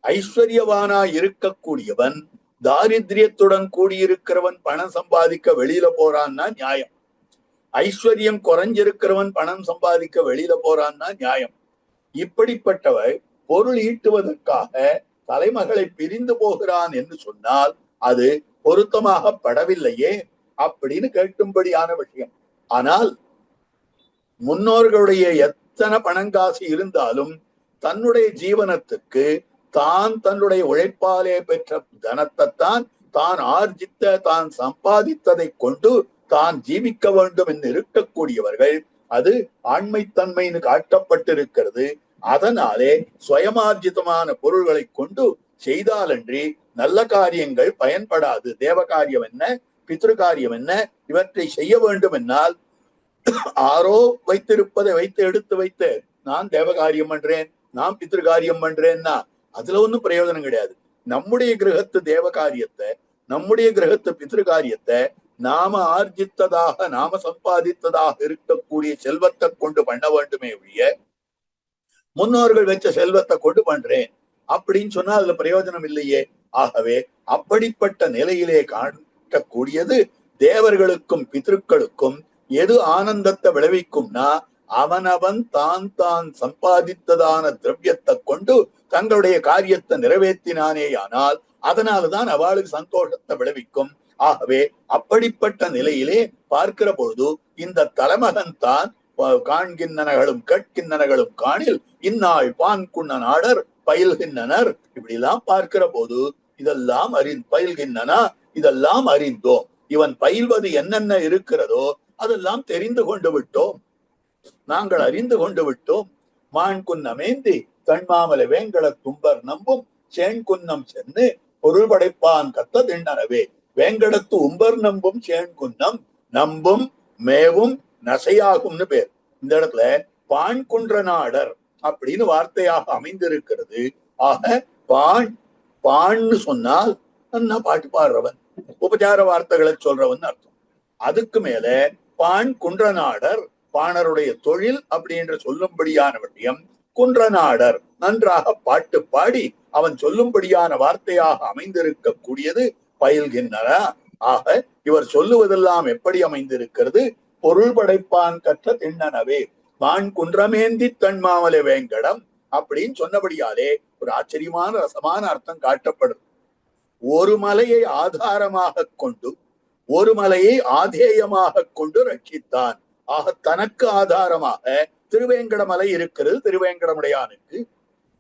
ஐஸ்வர்யவானாய் இருக்கக்கூடியவன் தாரித்ரியத்துடன் கூடியிருக்கிறவன் பணம் சம்பாதிக்க வெளியில போறான்னா நியாயம். ஐஸ்வர்யம் குறைஞ்சிருக்கிறவன் பணம் சம்பாதிக்க வெளியில போறான்னா நியாயம். இப்படிப்பட்டவை பொருள் ஈட்டுவதற்காக தலைமகளை பிரிந்து போகிறான் என்று சொன்னால் அது பொருத்தமாக படவில்லையே அப்படின்னு கேட்கும்படியான விஷயம். ஆனால் முன்னோர்களுடைய எத்தனை பணங்காசு இருந்தாலும் தன்னுடைய ஜீவனத்துக்கு தான் தன்னுடைய உழைப்பாலே பெற்ற தனத்தைத்தான் தான் ஆர்ஜித்த தான் சம்பாதித்ததை கொண்டு தான் ஜீவிக்க வேண்டும் என்று இருக்கக்கூடியவர்கள். அது ஆண்மைத்தன்மைன்னு காட்டப்பட்டிருக்கிறது. அதனாலே சுயமார்ஜிதமான பொருள்களை கொண்டு செய்தாலன்றி நல்ல காரியங்கள் பயன்படாது. தேவ காரியம் என்ன, பித்ரு காரியம் என்ன, இவற்றை செய்ய வேண்டும் என்னால் ஆரோ வைத்திருப்பதை வைத்து எடுத்து வைத்து நான் தேவ காரியம் பண்றேன், நான் பித்ரு காரியம் பண்றேன்னா அதுல ஒன்றும் பிரயோஜனம் கிடையாது. நம்முடைய கிரகத்து தேவ காரியத்தை, நம்முடைய கிரகத்து பித்ரு காரியத்தை நாம ஆர்ஜித்ததாக நாம சம்பாதித்ததாக இருக்கக்கூடிய செல்வத்தை கொண்டு பண்ண வேண்டுமே ஒழிய முன்னோர்கள் வச்ச செல்வத்தை கொண்டு பண்றேன் அப்படின்னு சொன்னா அதுல பிரயோஜனம் இல்லையே. ஆகவே அப்படிப்பட்ட நிலையிலே காட்டக்கூடியது தேவர்களுக்கும் பித்ருக்களுக்கும் எது ஆனந்தத்தை விளைவிக்கும்னா அவனவன் தான் தான் சம்பாதித்ததான திரவியத்தை கொண்டு தங்களுடைய காரியத்தை நிறைவேற்றினானேயானால் அதனால்தான் அவளுக்கு சந்தோஷத்தை விளைவிக்கும். ஆகவே அப்படிப்பட்ட நிலையிலே பார்க்கிற பொழுது இந்த தலைமகன் தான் காண்கின்றனர்களும் கேட்கின்றனர்களும் காணில் இந்நாள் பான்குண்ண நாடர் பயில்கின்றனர். இப்படி எல்லாம் பார்க்கிற போது இதெல்லாம் பயில்கின்றனா, இதெல்லாம் அறிந்தோம். இவன் பயில்வது என்னென்ன இருக்கிறதோ அதெல்லாம் தெரிந்து கொண்டு விட்டோம், நாங்கள் அறிந்து கொண்டு விட்டோம். மான்குன்னமேந்தி தன்மாமலை வேங்கட தும்பர் நம்பும் சேன்குன்னம் சென்னு பொருள் படைப்பான் கத்த திண்ணனவே. வேங்கடத்து உம்பர் நம்பும் சேன்குன்னம், நம்பும் மேவும் நசையாகும்னு பேர். இந்த இடத்துல பான்குன்ற நாடர் அப்படின்னு வார்த்தையாக அமைந்திருக்கிறது. ஆக பாண் பான்னு சொன்னால் நான் பாட்டு பாடுறவன், உபச்சார வார்த்தைகளை சொல்றவன் அர்த்தம். அதுக்கு மேல பாண் குன்றநாடர், பாணருடைய தொழில் அப்படின்ற சொல்லும்படியான விஷயம் குன்றநாடர், நன்றாக பாட்டு பாடி அவன் சொல்லும்படியான வார்த்தையாக அமைந்திருக்க கூடியது பயில்கின்றன. ஆக இவர் சொல்லுவதெல்லாம் எப்படி அமைந்திருக்கிறது? பொருள் படைப்பான் கற்ற திண்ணனவே வான் குன்றமேந்தி தன்மாமலை வேங்கடம் அப்படின்னு சொன்னபடியாலே ஒரு ஆச்சரியமான ரசமான அர்த்தம் காட்டப்படுது. ஒரு மலையை ஆதாரமாக கொண்டு ஒரு மலையை ஆதேயமாக கொண்டு ரட்சித்தான். ஆக தனக்கு ஆதாரமாக திருவேங்கட மலை இருக்கிறது திருவேங்கடமுடையானுக்கு.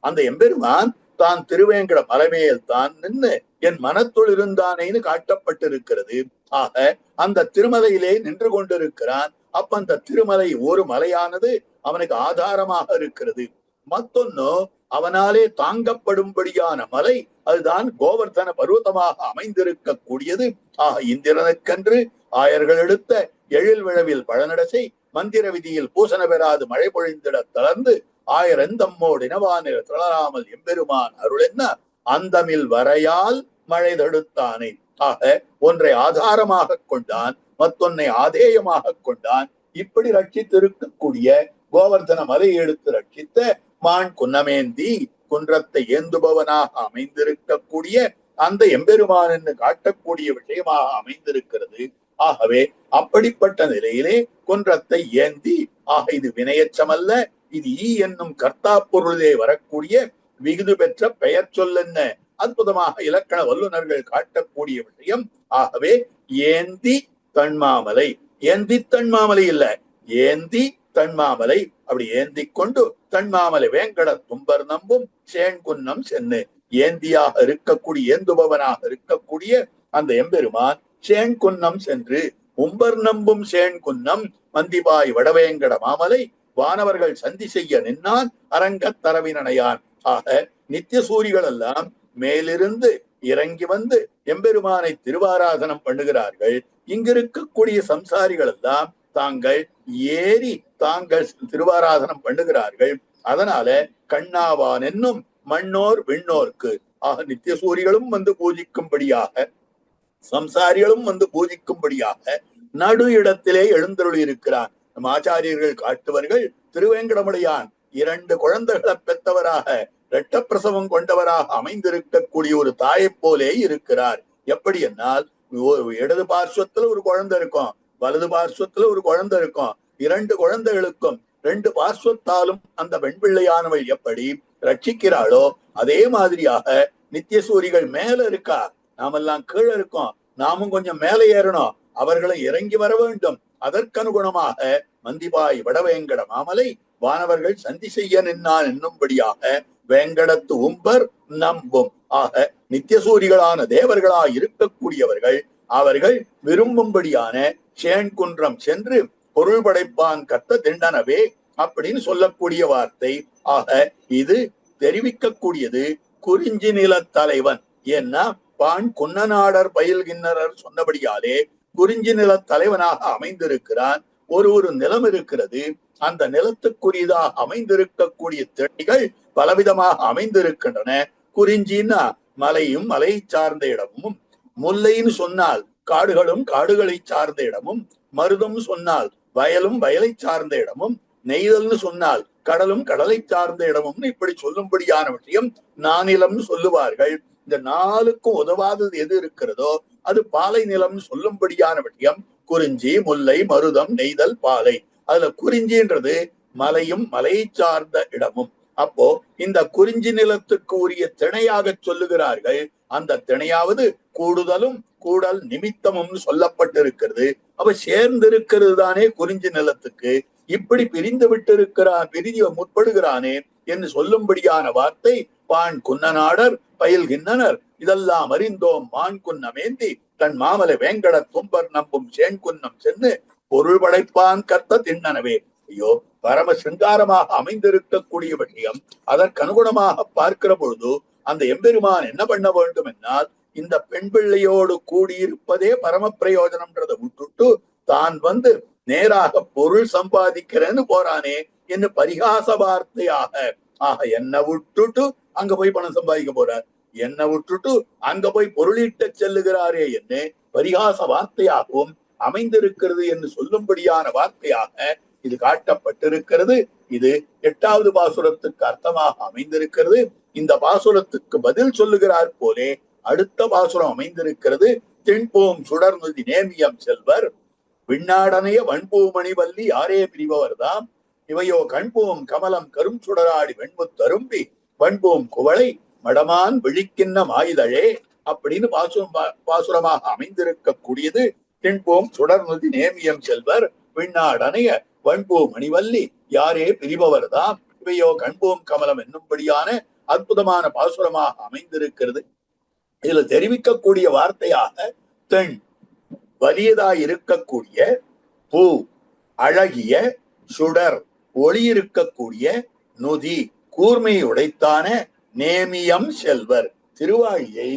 அந்த எம்பெருமான் தான் திருவேங்கட மலைமேல் தான் நின்று என் மனத்துள் இருந்தானேன்னு காட்டப்பட்டிருக்கிறது. ஆக அந்த திருமலையிலே நின்று கொண்டிருக்கிறான். அப்ப அந்த திருமலை ஒரு மலையானது அவனுக்கு ஆதாரமாக இருக்கிறது. மத்தொன்னு அவனாலே தாங்கப்படும்படியான மலை, அதுதான் கோவர்தன பர்வதமாக அமைந்திருக்க கூடியது. ஆக இந்திரனுக்கென்று ஆயர்கள் எடுத்த எழில் விழவில் பழநடசை மந்திர விதியில் பூசண பெறாது மழை பொழிந்திட தளர்ந்து ஆயிரந்தம்மோடு இனவானில தளராமல் எம்பெருமான் அருள் என்ன அந்தமில் வரையால் மழை தடுத்தானே. ஆக ஒன்றை ஆதாரமாக கொண்டான், மற்றொன்னை ஆதேயமாக கொண்டான். இப்படி ரட்சித்திருக்கக்கூடிய கோவர்தன மலை எடுத்து ரட்சித்த மான் குன்னமேந்தி குன்றத்தை ஏந்துபவனாக அமைந்திருக்கக்கூடிய அந்த எம்பெருமான் என்று காட்டக்கூடிய விஷயமாக அமைந்திருக்கிறது. ஆகவே அப்படிப்பட்ட நிலையிலே குன்றத்தை ஏந்தி, ஆக இது வினையச்சமல்ல, இது ஈ என்னும் கர்த்தா பொருளிலே வரக்கூடிய விகுது பெற்ற பெயர் சொல்லென்ன அற்புதமாக இலக்கண வல்லுநர்கள் காட்டக்கூடிய விஷயம். ஆகவே ஏந்தி தன்மாமலை, ஏந்தி தன்மாமலை இல்ல, ஏந்தி தன்மாமலை, அப்படி ஏந்தி கொண்டு தன்மாமலை வேங்கட தும்பர் நம்பும் சேன்குன்னம் சென்னு, ஏந்தியாக இருக்கக்கூடிய ஏந்துபவனாக இருக்கக்கூடிய அந்த எம்பெருமான் சேன்குன்னம் சென்று உம்பர் நம்பும் சேன்குன்னம் மந்திபாய் வடவேங்கட மாமலை வானவர்கள் சந்தி செய்ய நின்னான் அரங்கத் தரவினையான். ஆக நித்திய சூரிகள் எல்லாம் மேலிருந்து இறங்கி வந்து எம்பெருமானை திருவாராதனம் பண்ணுகிறார்கள். இங்கிருக்கக்கூடிய சம்சாரிகள் எல்லாம் தாங்கள் ஏறி தாங்கள் திருவாராதனம் பண்ணுகிறார்கள். அதனால கண்ணாவான் என்னும் மண்ணோர் விண்ணோர்க்கு, ஆக நித்திய சூரிகளும் வந்து பூஜிக்கும்படியாக சம்சாரிகளும் வந்து பூஜிக்கும்படியாக நடு இடத்திலே எழுந்தருளி இருக்கிறான். நம் ஆச்சாரியர்கள் காட்டுவர்கள் திருவேங்கடமுடையான் 2 குழந்தைகளை பெற்றவராக இரட்ட பிரசவம் கொண்டவராக அமைந்திருக்கக்கூடிய ஒரு தாயை போலே இருக்கிறார். எப்படி என்னால் இடது பார்ஸ்வத்துல ஒரு குழந்தை இருக்கும், வலது பார்ஸ்வத்துல ஒரு குழந்தை இருக்கும். 2 குழந்தைகளுக்கும் 2 பார்ஸ்வத்தாலும் அந்த பெண் பிள்ளையானவள் எப்படி ரட்சிக்கிறாளோ அதே மாதிரியாக நித்திய சூரிகள் மேல இருக்கா, நாமெல்லாம் கீழே இருக்கோம், நாமும் கொஞ்சம் மேலே ஏறணும், அவர்களை இறங்கி வர வேண்டும். அதற்கனுகுணமாக மந்திபாய் வடவேங்கட மாமலை வானவர்கள் சந்தி செய்ய நின்னான் என்னும்படியாக வேங்கடத்து உம்பர் நம்பும், ஆக நித்தியசூரிகளான தேவர்களாய் இருக்கக்கூடியவர்கள் அவர்கள் விரும்பும்படியான சேன்குன்றம் சென்று பொருள் படைப்பான் கத்த திண்டனவே அப்படின்னு சொல்லக்கூடிய வார்த்தை. ஆக இது தெரிவிக்கக்கூடியது குறிஞ்சி நில தலைவன். ஏன்னா பான் குன்னநாடர் பயில்கின்றனர் சொன்னபடியாலே குறிஞ்சி நில தலைவனாக அமைந்திருக்கிறான். ஒரு நிலம் இருக்கிறது, அந்த நிலத்துக்குரியதாக அமைந்திருக்கக்கூடிய திணைகள் பலவிதமாக அமைந்திருக்கின்றன. குறிஞ்சின்னா மலையும் மலை சார்ந்த இடமும், முல்லைன்னு சொன்னால் காடுகளும் காடுகளை சார்ந்த இடமும், மருதம் சொன்னால் வயலும் வயலை சார்ந்த இடமும், நெய்தல்னு சொன்னால் கடலும் கடலை சார்ந்த இடமும் இப்படி சொல்லும்படியான விஷயம் நானிலம்னு சொல்லுவார்கள். இந்த 4க்கும் உதவாதது எது இருக்கிறதோ அது பாலை நிலம்னு சொல்லும்படியான விஷயம் குறிஞ்சி, முல்லை, மருதம், நெய்தல், பாலை. அதுல குறிஞ்சின்றது மலையும் மலையை சார்ந்த இடமும். அப்போ இந்த குறிஞ்சி நிலத்துக்கு உரிய திணையாக சொல்லுகிறார்கள். அந்த திணையாவது கூடுதலும் கூடல் நிமித்தமும் சொல்லப்பட்டிருக்கிறது. அப்ப சேர்ந்திருக்கிறது தானே குறிஞ்சி நிலத்துக்கு. இப்படி பிரிந்து விட்டு இருக்கிறான், பிரிதி முற்படுகிறானே என்று சொல்லும்படியான வார்த்தை பான் குன்னநாடர் பயில்கின்றனர். இதெல்லாம் அறிந்தோம் மான் குன்னமேந்தி தன் மாமலை வேங்கட தும்பர் நம்பும் சேன்குன்னம் சென்று பொருள் படைப்பான் கத்த திண்ணனவே. ஐயோ, பரம சிங்காரமாக அமைந்திருக்கக்கூடிய விஷயம். அதற்கு அனுகுணமாக பார்க்கிற பொழுது அந்த எம்பெருமான் என்ன பண்ண வேண்டும் என்னால் இந்த பெண் பிள்ளையோடு கூடியிருப்பதே பரம பிரயோஜனம்ன்றதை விட்டுட்டு தான் வந்து நேராக பொருள் சம்பாதிக்கிறேன்னு போறானே என்று பரிகாச வார்த்தையாக ஆக என்ன விட்டுட்டு அங்க போய் பணம் சம்பாதிக்க போறார், என்ன விட்டுட்டு அங்க போய் பொருளீட்ட செல்லுகிறாரே என்ன பரிகாச வார்த்தையாகவும் அமைந்திருக்கிறது என்று சொல்லும்படியான வார்த்தையாக இது காட்டப்பட்டிருக்கிறது. இது 8வது பாசுரத்துக்கு அர்த்தமாக அமைந்திருக்கிறது. இந்த பாசுரத்துக்கு பதில் சொல்லுகிறார் போலே அடுத்த பாசுரம் அமைந்திருக்கிறது. தென்போம் சுடர்நுதி நேமியம் செல்வர் விண்ணாடனைய வன்பூமணி வள்ளி யாரே பிரிபவர்தாம் இவையோ கண்பூம் கமலம் கரும் சுடராடி வெண்முத்தரும்பி வன்பூம் குவளை மடமான் விழிக்கின்ன மாயுதழே அப்படின்னு பாசுரமாக அமைந்திருக்கக்கூடியது. தென்போம் சுடர்நுதி நேமியம் செல்வர் விண்ணாடனைய வன்பூ மணிவல்லி யாரே பிரிபவர்தாம் இவையோ கண்பூம் கமலம் என்னும்படியான அற்புதமான பாசுரமாக அமைந்திருக்கிறது. இதுல தெரிவிக்கக்கூடிய வார்த்தையாக தென் வலியதாய் இருக்கக்கூடிய பூ அழகிய சுடர் ஒளி இருக்கக்கூடிய நுதி கூர்மை உடைத்தான நேமியம் செல்வர் திருவாழியை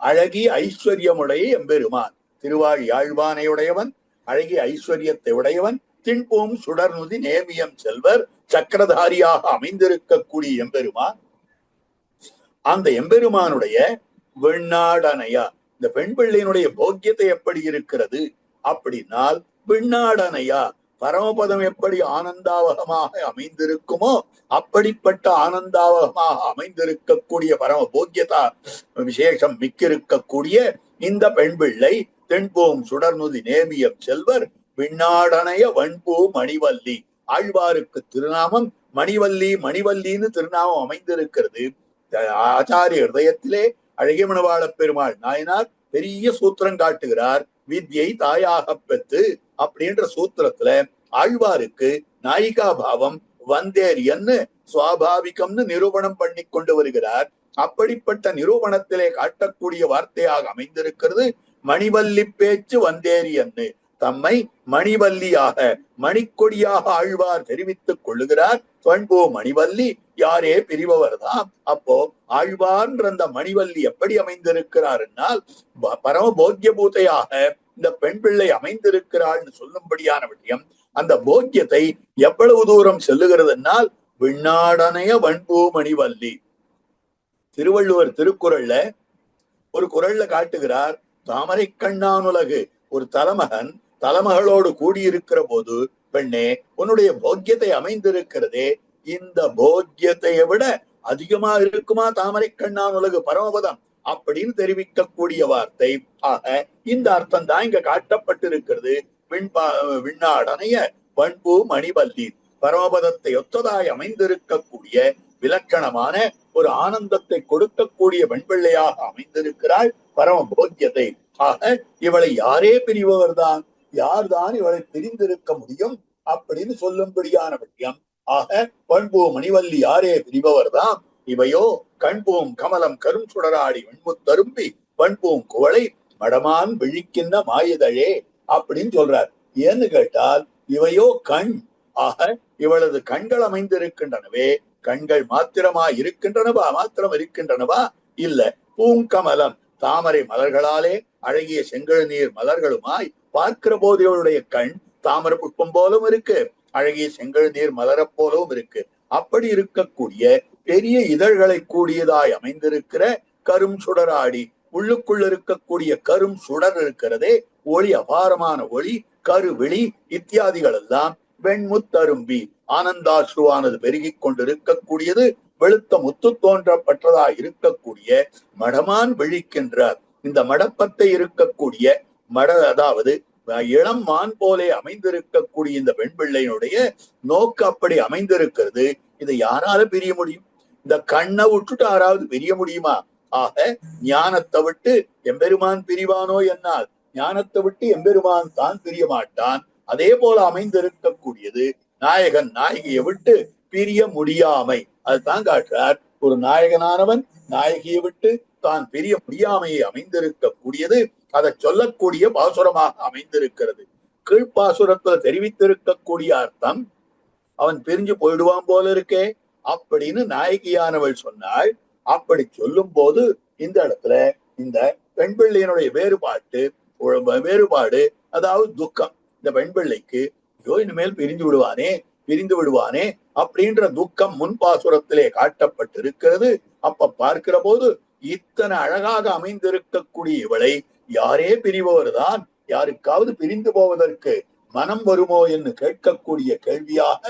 அழகிய ஐஸ்வர்யமுடைய எம்பெருமான் திருவாழி ஆழ்வானையுடையவன் அழகிய ஐஸ்வர்யத்தை உடையவன் தின்போம் சுடர்நுதி நேமியம் செல்வர் சக்கரதாரியாக அமைந்திருக்கக்கூடிய எம்பெருமான். அந்த எம்பெருமானுடைய வெண்ணாடனையா இந்த பெண் பிள்ளையினுடைய போக்கியத்தை எப்படி இருக்கிறது அப்படின்னால் வெண்ணாடனையா பரமபதம் எப்படி ஆனந்தாவகமாக அமைந்திருக்குமோ அப்படிப்பட்ட ஆனந்தாவகமாக அமைந்திருக்கக்கூடிய பரம போக்கியதா விசேஷம் மிக்கிருக்கக்கூடிய இந்த பெண் பிள்ளை தென்போம் சுடர்நுதி நேமியம் செல்வர் விண்ணாடனைய வன்பூ மணிவல்லி ஆழ்வாருக்கு திருநாமம் மணிவல்லி மணிவல்லின்னு திருநாமம் அமைந்திருக்கிறது. ஆச்சாரிய ஹிருதயத்திலே அழகிய மணவாள பெருமாள் நாயனார் பெரிய சூத்திரம் காட்டுகிறார். வித்யை தாயாக பெற்று அப்படின்ற சூத்திரத்துல ஆழ்வாருக்கு நாயிகா பாவம் வந்தேரியன்னு சுவாபாவிகம்னு நிரூபணம் பண்ணி கொண்டு வருகிறார். அப்படிப்பட்ட நிரூபணத்திலே காட்டக்கூடிய வார்த்தையாக அமைந்திருக்கிறது மணிவல்லி பேச்சு வந்தேரியன்னு தம்மை மணிவல்லியாக மணிக்கொடியாக ஆழ்வார் தெரிவித்துக் கொள்ளுகிறார். பண்போ மணிவல்லி யாரே பிரிபவர்தான். அப்போ ஆழ்வார்ன்ற அந்த மணிவல்லி எப்படி அமைந்திருக்கிறார் என்னால் பரம போக்கிய பூத்தையாக இந்த பெண் பிள்ளை அமைந்திருக்கிறாள்னு சொல்லும்படியான விஷயம். அந்த போக்கியத்தை எவ்வளவு தூரம் செல்லுகிறது என்னால் விண்ணாடனைய வன்பூ மணிவல்லி திருவள்ளுவர் திருக்குறள்ல ஒரு குறள்ல காட்டுகிறார். தாமரை கண்ணானுலகு ஒரு தலைமகன் தலைமகளோடு கூடியிருக்கிற போது பெண்ணே உன்னுடைய போக்கியத்தை அமைந்திருக்கிறதே இந்த போக்கியத்தையை விட அதிகமா இருக்குமா தாமரை கண்ணான் உலகு பரமபதம் அப்படின்னு தெரிவிக்கக்கூடிய வார்த்தை. ஆக இந்த அர்த்தம் தான் இங்க காட்டப்பட்டிருக்கிறது. விண்ணாடனைய வன்பூ மணிவல்லி பரமபதத்தை ஒத்ததாய் அமைந்திருக்கக்கூடிய விலக்கணமான ஒரு ஆனந்தத்தை கொடுக்கக்கூடிய வெண்பிள்ளையாக அமைந்திருக்கிறாள் பரம போக்கியத்தை. ஆக இவளை யாரே பிரிபவர்தான் யார்தான் இவளை பிரிந்திருக்க முடியும் அப்படின்னு சொல்லும்படியான விஷயம். ஆக பண்பூ மணிவல்லி யாரே பிரிபவர்தான் இவையோ கண்பூம் கமலம் கரும் சுடராடி வெண்முத்தரும்பி பண்பூம் குவளை மடமான் விழிக்கின்ற மாயுதழே அப்படின்னு சொல்றார். ஏன்னு கேட்டால் இவையோ கண். ஆக இவளது கண்கள் அமைந்திருக்கின்றனவே கண்கள் மாத்திரம் இருக்கின்றனவா இல்ல பூங்கமலம் தாமரை மலர்களாலே அழகிய செங்கழு நீர் மலர்களுமாய் பார்க்கிற போது இவளுடைய கண் தாமரை புஷ்பம் போலும் இருக்கு அழகிய செங்கழு நீர் மலர போலவும் இருக்கு. அப்படி இருக்கக்கூடிய பெரிய இதழ்களை கூடியதாய் அமைந்திருக்கிற கரும் சுடராடி உள்ளுக்குள்ள இருக்கக்கூடிய கரும் சுடர் இருக்கிறதே ஒளி அபாரமான ஒளி கருவிழி இத்தியாதிகள் எல்லாம் வெண்முத்தரும்பி ஆனந்தாசுவானது பெருகிக் கொண்டிருக்கக்கூடியது வெளுத்த முத்து தோன்றப்பட்டதாய் இருக்கக்கூடிய மடமான் விழிக்கின்றார். இந்த மடப்பத்தை இருக்கக்கூடிய அதாவது இளம் மான் போலே அமைந்திருக்கக்கூடிய இந்த பெண் பிள்ளையினுடைய நோக்கு அப்படி அமைந்திருக்கிறது. இதை யாரால பிரிய முடியும்? இந்த கண்ணை விட்டுட்டு யாராவது பிரிய முடியுமா? ஆக ஞானத்தை விட்டு எம்பெருமான் பிரிவானோ என்னால் ஞானத்தை விட்டு எம்பெருமான் தான் பிரிய மாட்டான். அதே போல அமைந்திருக்கக்கூடியது நாயகன் நாயகியை விட்டு பிரிய முடியாமை. அதுதான் காட்டுறார். ஒரு நாயகனானவன் நாயகியை விட்டு தான் பிரிய முடியாமையை அமைந்திருக்கக்கூடியது அதை சொல்லக்கூடிய பாசுரமாக அமைந்திருக்கிறது. கீழ்பாசுரத்துல தெரிவித்திருக்கக்கூடிய அர்த்தம் அவன் பிரிஞ்சு போயிடுவான் போல இருக்கே அப்படின்னு நாயகியானவள் சொன்னாள். அப்படி சொல்லும் போது இந்த இடத்துல இந்த பெண் பிள்ளையினுடைய வேறுபாடு அதாவது துக்கம். இந்த பெண் பிள்ளைக்கு ஐயோ இனிமேல் பிரிந்து விடுவானே அப்படின்ற துக்கம் முன்பாசுரத்திலே காட்டப்பட்டிருக்கிறது. அப்ப பார்க்கிற போது இத்தனை அழகாக அமைந்திருக்கக்கூடிய இவளை யாரே பிரிபவர்தான், யாருக்காவது பிரிந்து போவதற்கு மனம் வருமோ என்று கேட்கக்கூடிய கேள்வியாக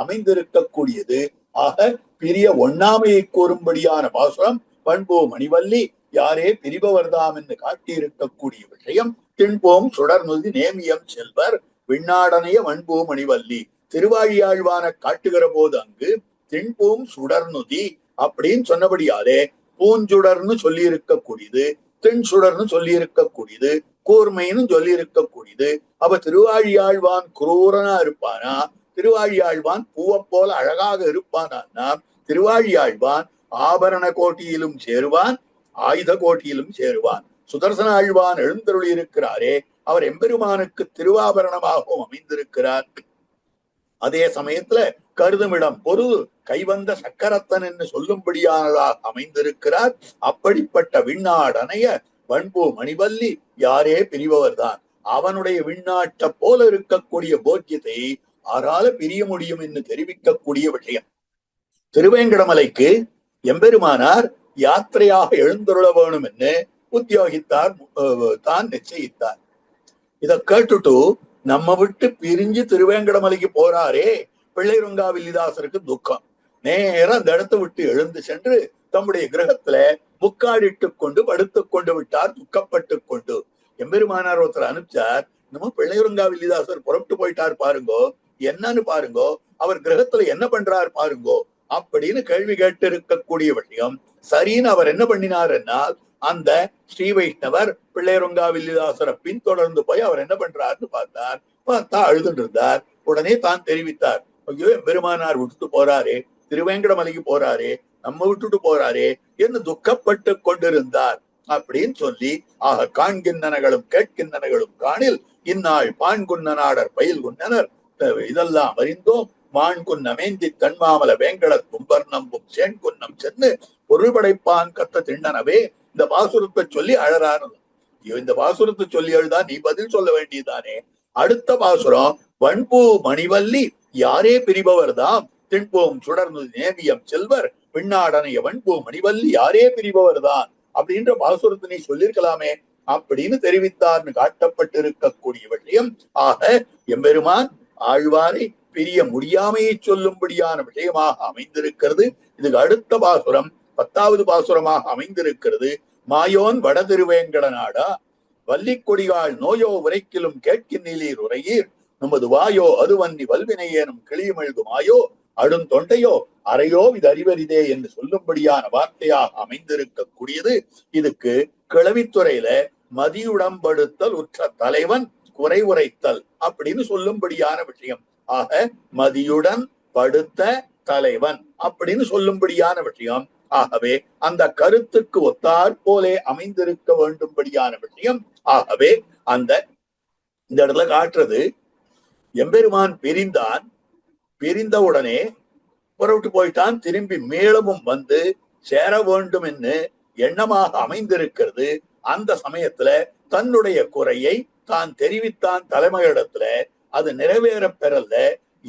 அமைந்திருக்கக்கூடியது. ஆக பிரிய ஒண்ணாமையை கூறும்படியான பாசுரம் பண்போ மணிவல்லி யாரே பிரிபவர்தாம் என்று காட்டியிருக்கக்கூடிய விஷயம். திண்போம் சுடர்நுதி நேமியம் செல்வர் விண்ணாடனைய வண்பூ மணிவல்லி திருவாழியாழ்வான காட்டுகிற போது அங்கு திண்பூம் சுடர்நுதி அப்படின்னு சொன்னபடியாலே பூஞ்சுடர்னு சொல்லி இருக்கக்கூடியது, தென் சுடர்னு சொல்லி இருக்கக்கூடியது, கூர்மைன்னு சொல்லி இருக்கக்கூடியது. அப்ப திருவாழியாழ்வான் குரூரனா இருப்பானா, திருவாழியாழ்வான் பூவை போல அழகாக இருப்பானா? திருவாழியாழ்வான் ஆபரண கோட்டியிலும் சேருவான், ஆயுத கோட்டியிலும் சேருவான். சுதர்சன ஆழ்வான் எழுந்தருளி இருக்கிறாரே, அவர் எம்பெருமானுக்கு திருவாபரணமாகவும் அமைந்திருக்கிறார். அதே சமயத்துல கருதுமிடம் ஒரு கைவந்த சக்கரத்தன் என்று சொல்லும்படியானதாக அமைந்திருக்கிறார். அப்படிப்பட்ட விண்ணாடனைய வண்பூ மணிவல்லி யாரே பிரிபவர்தான். அவனுடைய விண்ணாட்ட போல இருக்கக்கூடிய போக்கியத்தை ஆறால பிரிய முடியும் என்று தெரிவிக்கக்கூடிய விஷயம். திருவேங்கடமலைக்கு எம்பெருமானார் யாத்திரையாக எழுந்தருள வேணும் என்று உத்தியோகித்தார், தான் நிச்சயித்தார். இத கேட்டுட்டு நம்ம விட்டு பிரிஞ்சு திருவேங்கடமலைக்கு போறாரே பிள்ளைருங்காவில்லிதாசருக்கு துக்கம். நேரம் அந்த இடத்தை விட்டு எழுந்து சென்று தம்முடைய கிரகத்துல முக்காடிட்டு கொண்டு படுத்துக் கொண்டு விட்டார், துக்கப்பட்டு கொண்டு. எம்பெருமானார் ஒருத்தர் அனுப்பிச்சார், நம்ம பிள்ளைருங்காவில்லிதாசர் புறப்பட்டு போயிட்டார் பாருங்கோ, என்னன்னு பாருங்கோ, அவர் கிரகத்துல என்ன பண்றார் பாருங்கோ அப்படின்னு கேள்வி கேட்டு இருக்கக்கூடிய விஷயம். சரின்னு அவர் என்ன பண்ணினார் என்னால், அந்த ஸ்ரீ வைஷ்ணவர் பிள்ளைருங்காவில்லிதாசரை பின்தொடர்ந்து போய் அவர் என்ன பண்றாருன்னு பார்த்தார். பார்த்தா அழுதுட்டு இருந்தார். உடனே தான் தெரிவித்தார், ஐயோ பெருமானார் விட்டுட்டு போறாரே, திருவேங்கடமலைக்கு போறாரே, நம்ம விட்டுட்டு போறாரே என்று துக்கப்பட்டு கொண்டிருந்தார் அப்படின்னு சொல்லி, ஆக காண்கின்றனகளும் கேட்கின்றனகளும் காணில் இந்நாள் பாண்குன்னனாடர் பயில் குன்னனர் இதெல்லாம் அறிந்தோம் மாண்குன்ன மேந்தி தன்மாமல வேங்கட கும்பர் நம்பும் சேண்குன்னம் சென்னு பொருள் படைப்பான் கத்த திண்ணனவே. இந்த பாசுரத்தை சொல்லி அழறாரு. இந்த பாசுரத்தை சொல்லி அழுதா நீ பதில் சொல்ல வேண்டியதானே. அடுத்த பாசுரம் வண்பூ மணிவல்லி யாரே பிரிபவர்தாம் திண்போம் சுடர்ந்து நேமியம் செல்வர் விண்ணாடனைய வண்பூ மணிவல்லி யாரே பிரிபவர்தான் அப்படின்ற பாசுரத்தை நீ சொல்லிருக்கலாமே அப்படின்னு தெரிவித்தார்னு காட்டப்பட்டிருக்கக்கூடிய விஷயம். ஆக எம்பெருமான் ஆழ்வாரை பிரிய முடியாமையை சொல்லும்படியான விஷயமாக அமைந்திருக்கிறது. இதுக்கு அடுத்த பாசுரம் 10வது பாசுரமாக அமைந்திருக்கிறது. மாயோன் வட திருவேங்கட நாடா வள்ளிக்கொடிகாள் நோயோ உரைக்கிலும் கேட்கின்றீர் உரையீர் நமது வாயோ அது வன்னி வல்வினையேனும் கிளியுமெழுது மாயோ அடுந்தொண்டையோ அறையோ இது அறிவரிதே என்று சொல்லும்படியான வார்த்தையாக அமைந்திருக்கக்கூடியது. இதுக்கு கிளவித்துறையில மதியுடம்படுத்தல் உற்ற தலைவன் குறை உரைத்தல் அப்படின்னு சொல்லும்படியான விஷயம். ஆக மதியுடன் படுத்த தலைவன் அப்படின்னு சொல்லும்படியான விஷயம். ஆகவே அந்த கருத்துக்கு ஒத்தாற் போலே அமைந்திருக்க வேண்டும்படியான விஷயம். ஆகவே இந்த இடத்துல காட்டுறது, எம்பெருமான் பிரிந்தான், பிரிந்தவுடனே புறப்பட்டு போயிட்டான், திரும்பி மேளமும் வந்து சேர வேண்டும் என்று எண்ணமாக அமைந்திருக்கிறது. அந்த சமயத்துல தன்னுடைய குறையை தான் தெரிவித்தான் தலைமையிடத்துல. அது நிறைவேற பெறல,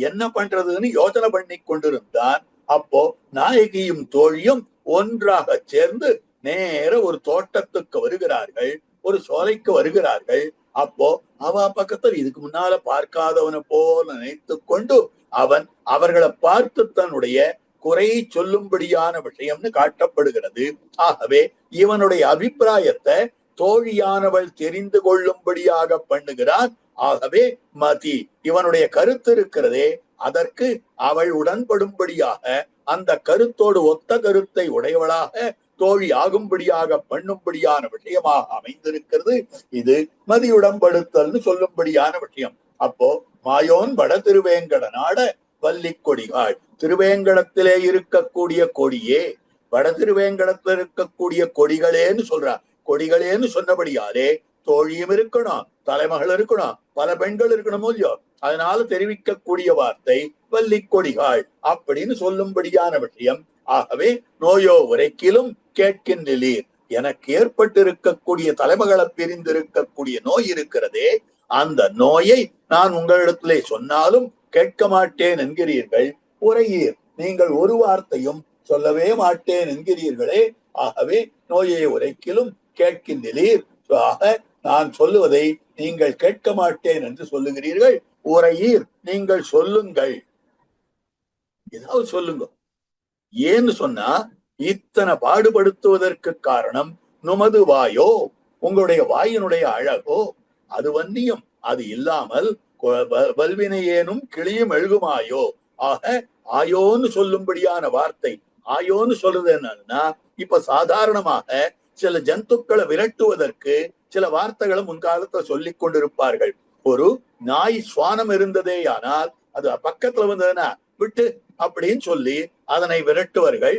என்ன பண்றதுன்னு யோசனை பண்ணி கொண்டிருந்தான். அப்போ நாயகியும் தோழியும் ஒன்றாக சேர்ந்து நேர ஒரு தோட்டத்துக்கு வருகிறார்கள், ஒரு சோலைக்கு வருகிறார்கள். அப்போ அவ பக்கத்தில் இதுக்கு முன்னால பார்க்காதவனை போல நினைத்து கொண்டு அவன் அவர்களை பார்த்து தன்னுடைய குறையை சொல்லும்படியான விஷயம்னு காட்டப்படுகிறது. ஆகவே இவனுடைய அபிப்பிராயத்தை தோழியானவள் தெரிந்து கொள்ளும்படியாக பண்ணுகிறான். ஆகவே மதி இவனுடைய கருத்து இருக்கிறதே, அதற்கு அவள் உடன்படும்படியாக அந்த கருத்தோடு ஒத்த கருத்தை உடையவளாக தோழி ஆகும்படியாக பண்ணும்படியான விஷயமாக அமைந்திருக்கிறது. இது மதியுடம்படுத்தல்னு சொல்லும்படியான விஷயம். அப்போ மாயோன் வட திருவேங்கட நாட வள்ளிக்கொடிகாள், திருவேங்கடத்திலே இருக்கக்கூடிய கொடியே, வட திருவேங்கடத்துல இருக்கக்கூடிய கொடிகளேன்னு சொல்றான். கொடிகளேன்னு சொன்னபடியாலே தோழியும் இருக்கணும், தலைமகள் இருக்கணும், பல பெண்கள் இருக்கணும் இல்லையோ. அதனால தெரிவிக்கக்கூடிய வார்த்தை வள்ளிக்கொடிகாள் அப்படின்னு சொல்லும்படியான விஷயம். ஆகவே நோயோ உரைக்கிலும் கேட்கின்றீர், எனக்கு ஏற்பட்டிருக்கக்கூடிய தலைமகளை பிரிந்திருக்கக்கூடிய நோய் இருக்கிறதே, அந்த நோயை நான் உங்களிடத்திலே சொன்னாலும் கேட்க மாட்டேன் என்கிறீர்கள். உரையீர், நீங்கள் ஒரு வார்த்தையும் சொல்லவே மாட்டேன் என்கிறீர்களே, ஆகவே நோயை உரைக்கிலும் கேட்கின்றீர். ஆக நான் சொல்லுவதை நீங்கள் கேட்க மாட்டேன் என்று சொல்லுகிறீர்கள். உரையீர், நீங்கள் சொல்லுங்கள், ஏதாவது சொல்லுங்க. ஏன்னு சொன்னா, இத்தனை பாடுபடுத்துவதற்கு காரணம் நுமது வாயோ, உங்களுடைய வாயினுடைய அழகோ, அது வன்னியும் அது இல்லாமல் வல்வினையேனும் கிளியும் எழுகுமாயோ. ஆக ஆயோன்னு சொல்லும்படியான வார்த்தை. ஆயோன்னு சொல்றது என்னன்னா, இப்ப சாதாரணமாக சில ஜந்துக்களை விரட்டுவதற்கு சில வார்த்தைகளை முன்காலத்துல சொல்லிக் கொண்டிருப்பார்கள். ஒரு நாய் சுவானம் இருந்ததே ஆனால் அது பக்கத்துல வந்ததுன்னா விட்டு அப்படின்னு சொல்லி அதனை விரட்டுவார்கள்.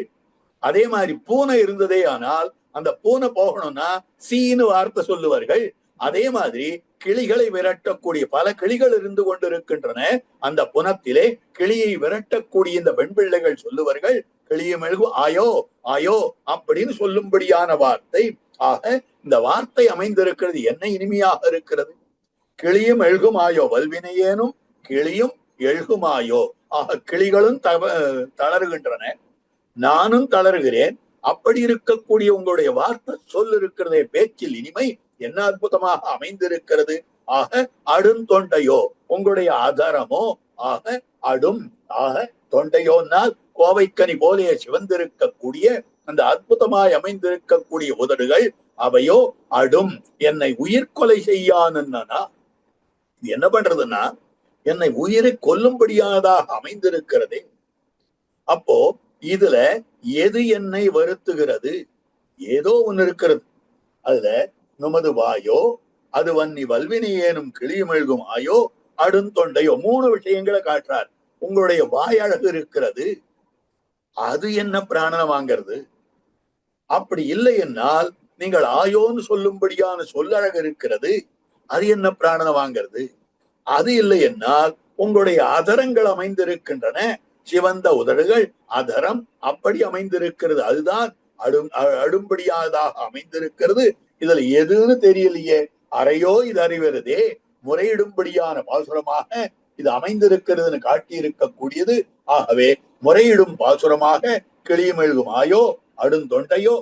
அதே மாதிரி பூனை இருந்ததே ஆனால் அந்த பூனை போகணும்னா சீனு வார்த்தை சொல்லுவார்கள். அதே மாதிரி கிளிகளை விரட்டக்கூடிய பல கிளிகள் இருந்து கொண்டிருக்கின்றன. அந்த புனத்திலே கிளியை விரட்டக்கூடிய இந்த பெண் பிள்ளைகள் சொல்லுவார்கள், கிளியும் எழுகு ஆயோ ஆயோ அப்படின்னு சொல்லும்படியான வார்த்தை. ஆக இந்த வார்த்தை அமைந்திருக்கிறது என்ன இனிமையாக இருக்கிறது. கிளியும் எழுகுமாயோ, வல்வினையேனும் கிளியும் எழுகுமாயோ. ஆக கிளிகளும் தளறுகின்றன, நானும் தளறுகிறேன். அப்படி இருக்கக்கூடிய உங்களுடைய வார்த்தை சொல் இருக்கிறதே, பேச்சில் இனிமை என்ன அற்புதமாக அமைந்திருக்கிறது. ஆக அடும் தொண்டையோ, உங்களுடைய ஆதாரமோ. ஆக அடும், ஆக தொண்டையோனால் கோவைக்கனி போலே சிவந்திருக்கக்கூடிய அந்த அற்புதமாய் அமைந்திருக்கக்கூடிய உதடுகள் அவையோ அடும், என்னை உயிர்கொலை செய்யானுன்னா என்ன பண்றதுன்னா, என்னை உயிரை கொல்லும்படியானதாக அமைந்திருக்கிறதே. அப்போ இதுல எது என்னை வருத்துகிறது? ஏதோ ஒண்ணு இருக்கிறது. அதுல நுமது வாயோ, அது வன்னி வல்வினையேனும் கிளியுமெழுகும் ஆயோ, அடுந்தொண்டையோ, 3 விஷயங்களை காட்டுறார். உங்களுடைய வாயழகு இருக்கிறது, அது என்ன பிராணனை வாங்கிறது? அப்படி இல்லை என்னால் நீங்கள் ஆயோன்னு சொல்லும்படியான சொல்லழகு இருக்கிறது, அது என்ன பிராணனை வாங்கிறது? அது இல்லை என்னால் உங்களுடைய அதரங்கள் அமைந்திருக்கின்றன, சிவந்த உதடுகள், அதரம் அப்படி அமைந்திருக்கிறது, அதுதான் அடும்படியாதாக அமைந்திருக்கிறது. இதுல எதுன்னு தெரியலையே, அறையோ இது அறிவருதே, முறையிடும்படியான பாசுரமாக இது அமைந்திருக்கிறதுன்னு காட்டி இருக்கக்கூடியது. ஆகவே முறையிடும் பாசுரமாக கிளியும் எழுகும் ஆயோ அடுந்தொண்டையோ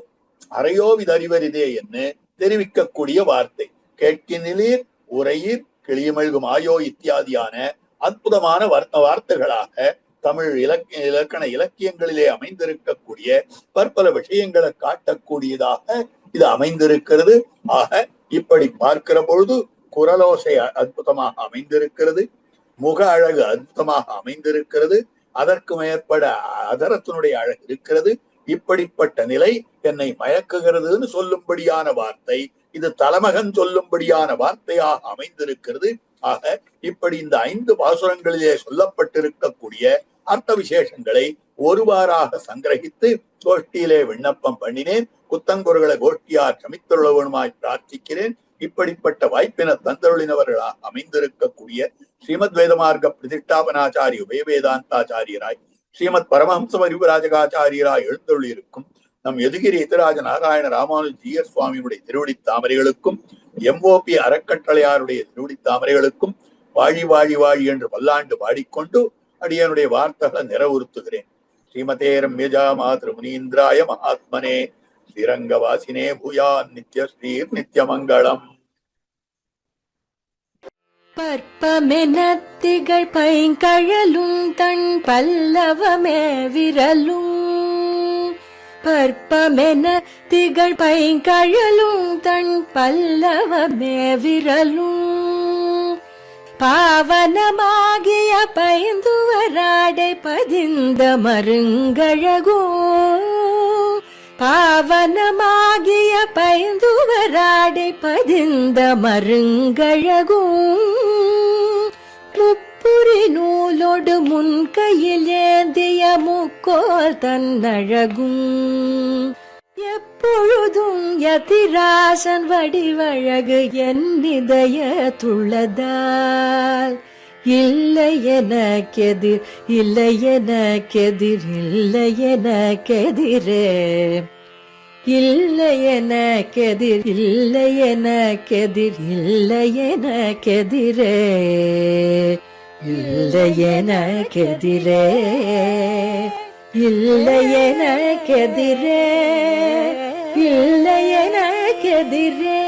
அறையோ இது அறிவரிதே என்று தெரிவிக்கக்கூடிய வார்த்தை. கேட்கினிலீர் உரையீர் கிளியுமெழுகும் ஆயோ இத்தியாதியான அற்புதமான வார்த்தைகளாக தமிழ் இலக்கண இலக்கியங்களிலே அமைந்திருக்கக்கூடிய பற்பல விஷயங்களை காட்டக்கூடியதாக இது அமைந்திருக்கிறது. ஆக இப்படி பார்க்கிற பொழுது குரலோசை அற்புதமாக அமைந்திருக்கிறது, முக அழகு அற்புதமாக அமைந்திருக்கிறது, அதற்கு மேற்பட அதரத்தினுடைய அழகு இருக்கிறது. இப்படிப்பட்ட நிலை என்னை மயக்குகிறதுன்னு சொல்லும்படியான வார்த்தை, இது தலமகன் சொல்லும்படியான வார்த்தையாக அமைந்திருக்கிறது. ஆக இப்படி இந்த 5 பாசுரங்களிலே சொல்லப்பட்டிருக்கக்கூடிய அர்த்த விசேஷங்களை ஒருவாறாக சங்கிரகித்து கோஷ்டியிலே விண்ணப்பம் பண்ணினேன். குத்தங்குறுகளை கோஷ்டியார் சமித்தருளவனுமாய் பிரார்த்திக்கிறேன். இப்படிப்பட்ட வாய்ப்பின தந்தருளினவர்களாக அமைந்திருக்கக்கூடிய ஸ்ரீமத் வேதமார்க்க பிரதிஷ்டாபனாச்சாரி உபயவேதாந்தாச்சாரியராய் ஸ்ரீமத் பரமஹம்ச பரிவராஜகாச்சாரியராய் எழுந்தருளி இருக்கும் நம் எதுகிரி எதிராஜ நாராயண ராமானுஜ ஜீயர் சுவாமியுடைய திருவடி தாமரைகளுக்கும் எம்ஓபி அறக்கட்டளையாருடைய திருவடி தாமரைகளுக்கும் வாழி வாழி வாழி என்று பல்லாண்டு பாடிக்கொண்டு அடியனுடைய வார்த்தைகளை நிறைவுறுத்துகிறேன். ஸ்ரீமதே ரம்யஜா மாத்ரு முனீந்திராய மகாத்மனே ஸ்ரீரங்கவாசினே பூயா நித்ய ஸ்ரீர் நித்யமங்களம். பற்பமென திகழ் பைங்கழலும் தன் பல்லவமே விரலும், பற்பமென திகழ் பைங்கழலும் தன் பல்லவமே விரலும், பாவனமாகிய பைந்துவராடை பதிந்த மருங்கழகும், பாவனமாகிய பைந்துவராடை பதிந்த மருங்கழகும், முப்புரி நூலோடு முன்கையில் ஏந்திய முக்கோல் தன்னழகும், எப்பொழுதும் யதிராசன் வடிவழகு என் இதயத்துள்ளதால், இல்லை எனக்கெதிர் இல்லை எனக்கெதிர் இல்லை எனக்கெதிரே, இல்லை எனக்கெதிர் இல்லை எனக்கெதிர் இல்லை எனக்கெதிரே, இல்லை எனக்கெதிரே, இல்லை எனக்கெதிரே, இல்லை எனக்கெதிரே.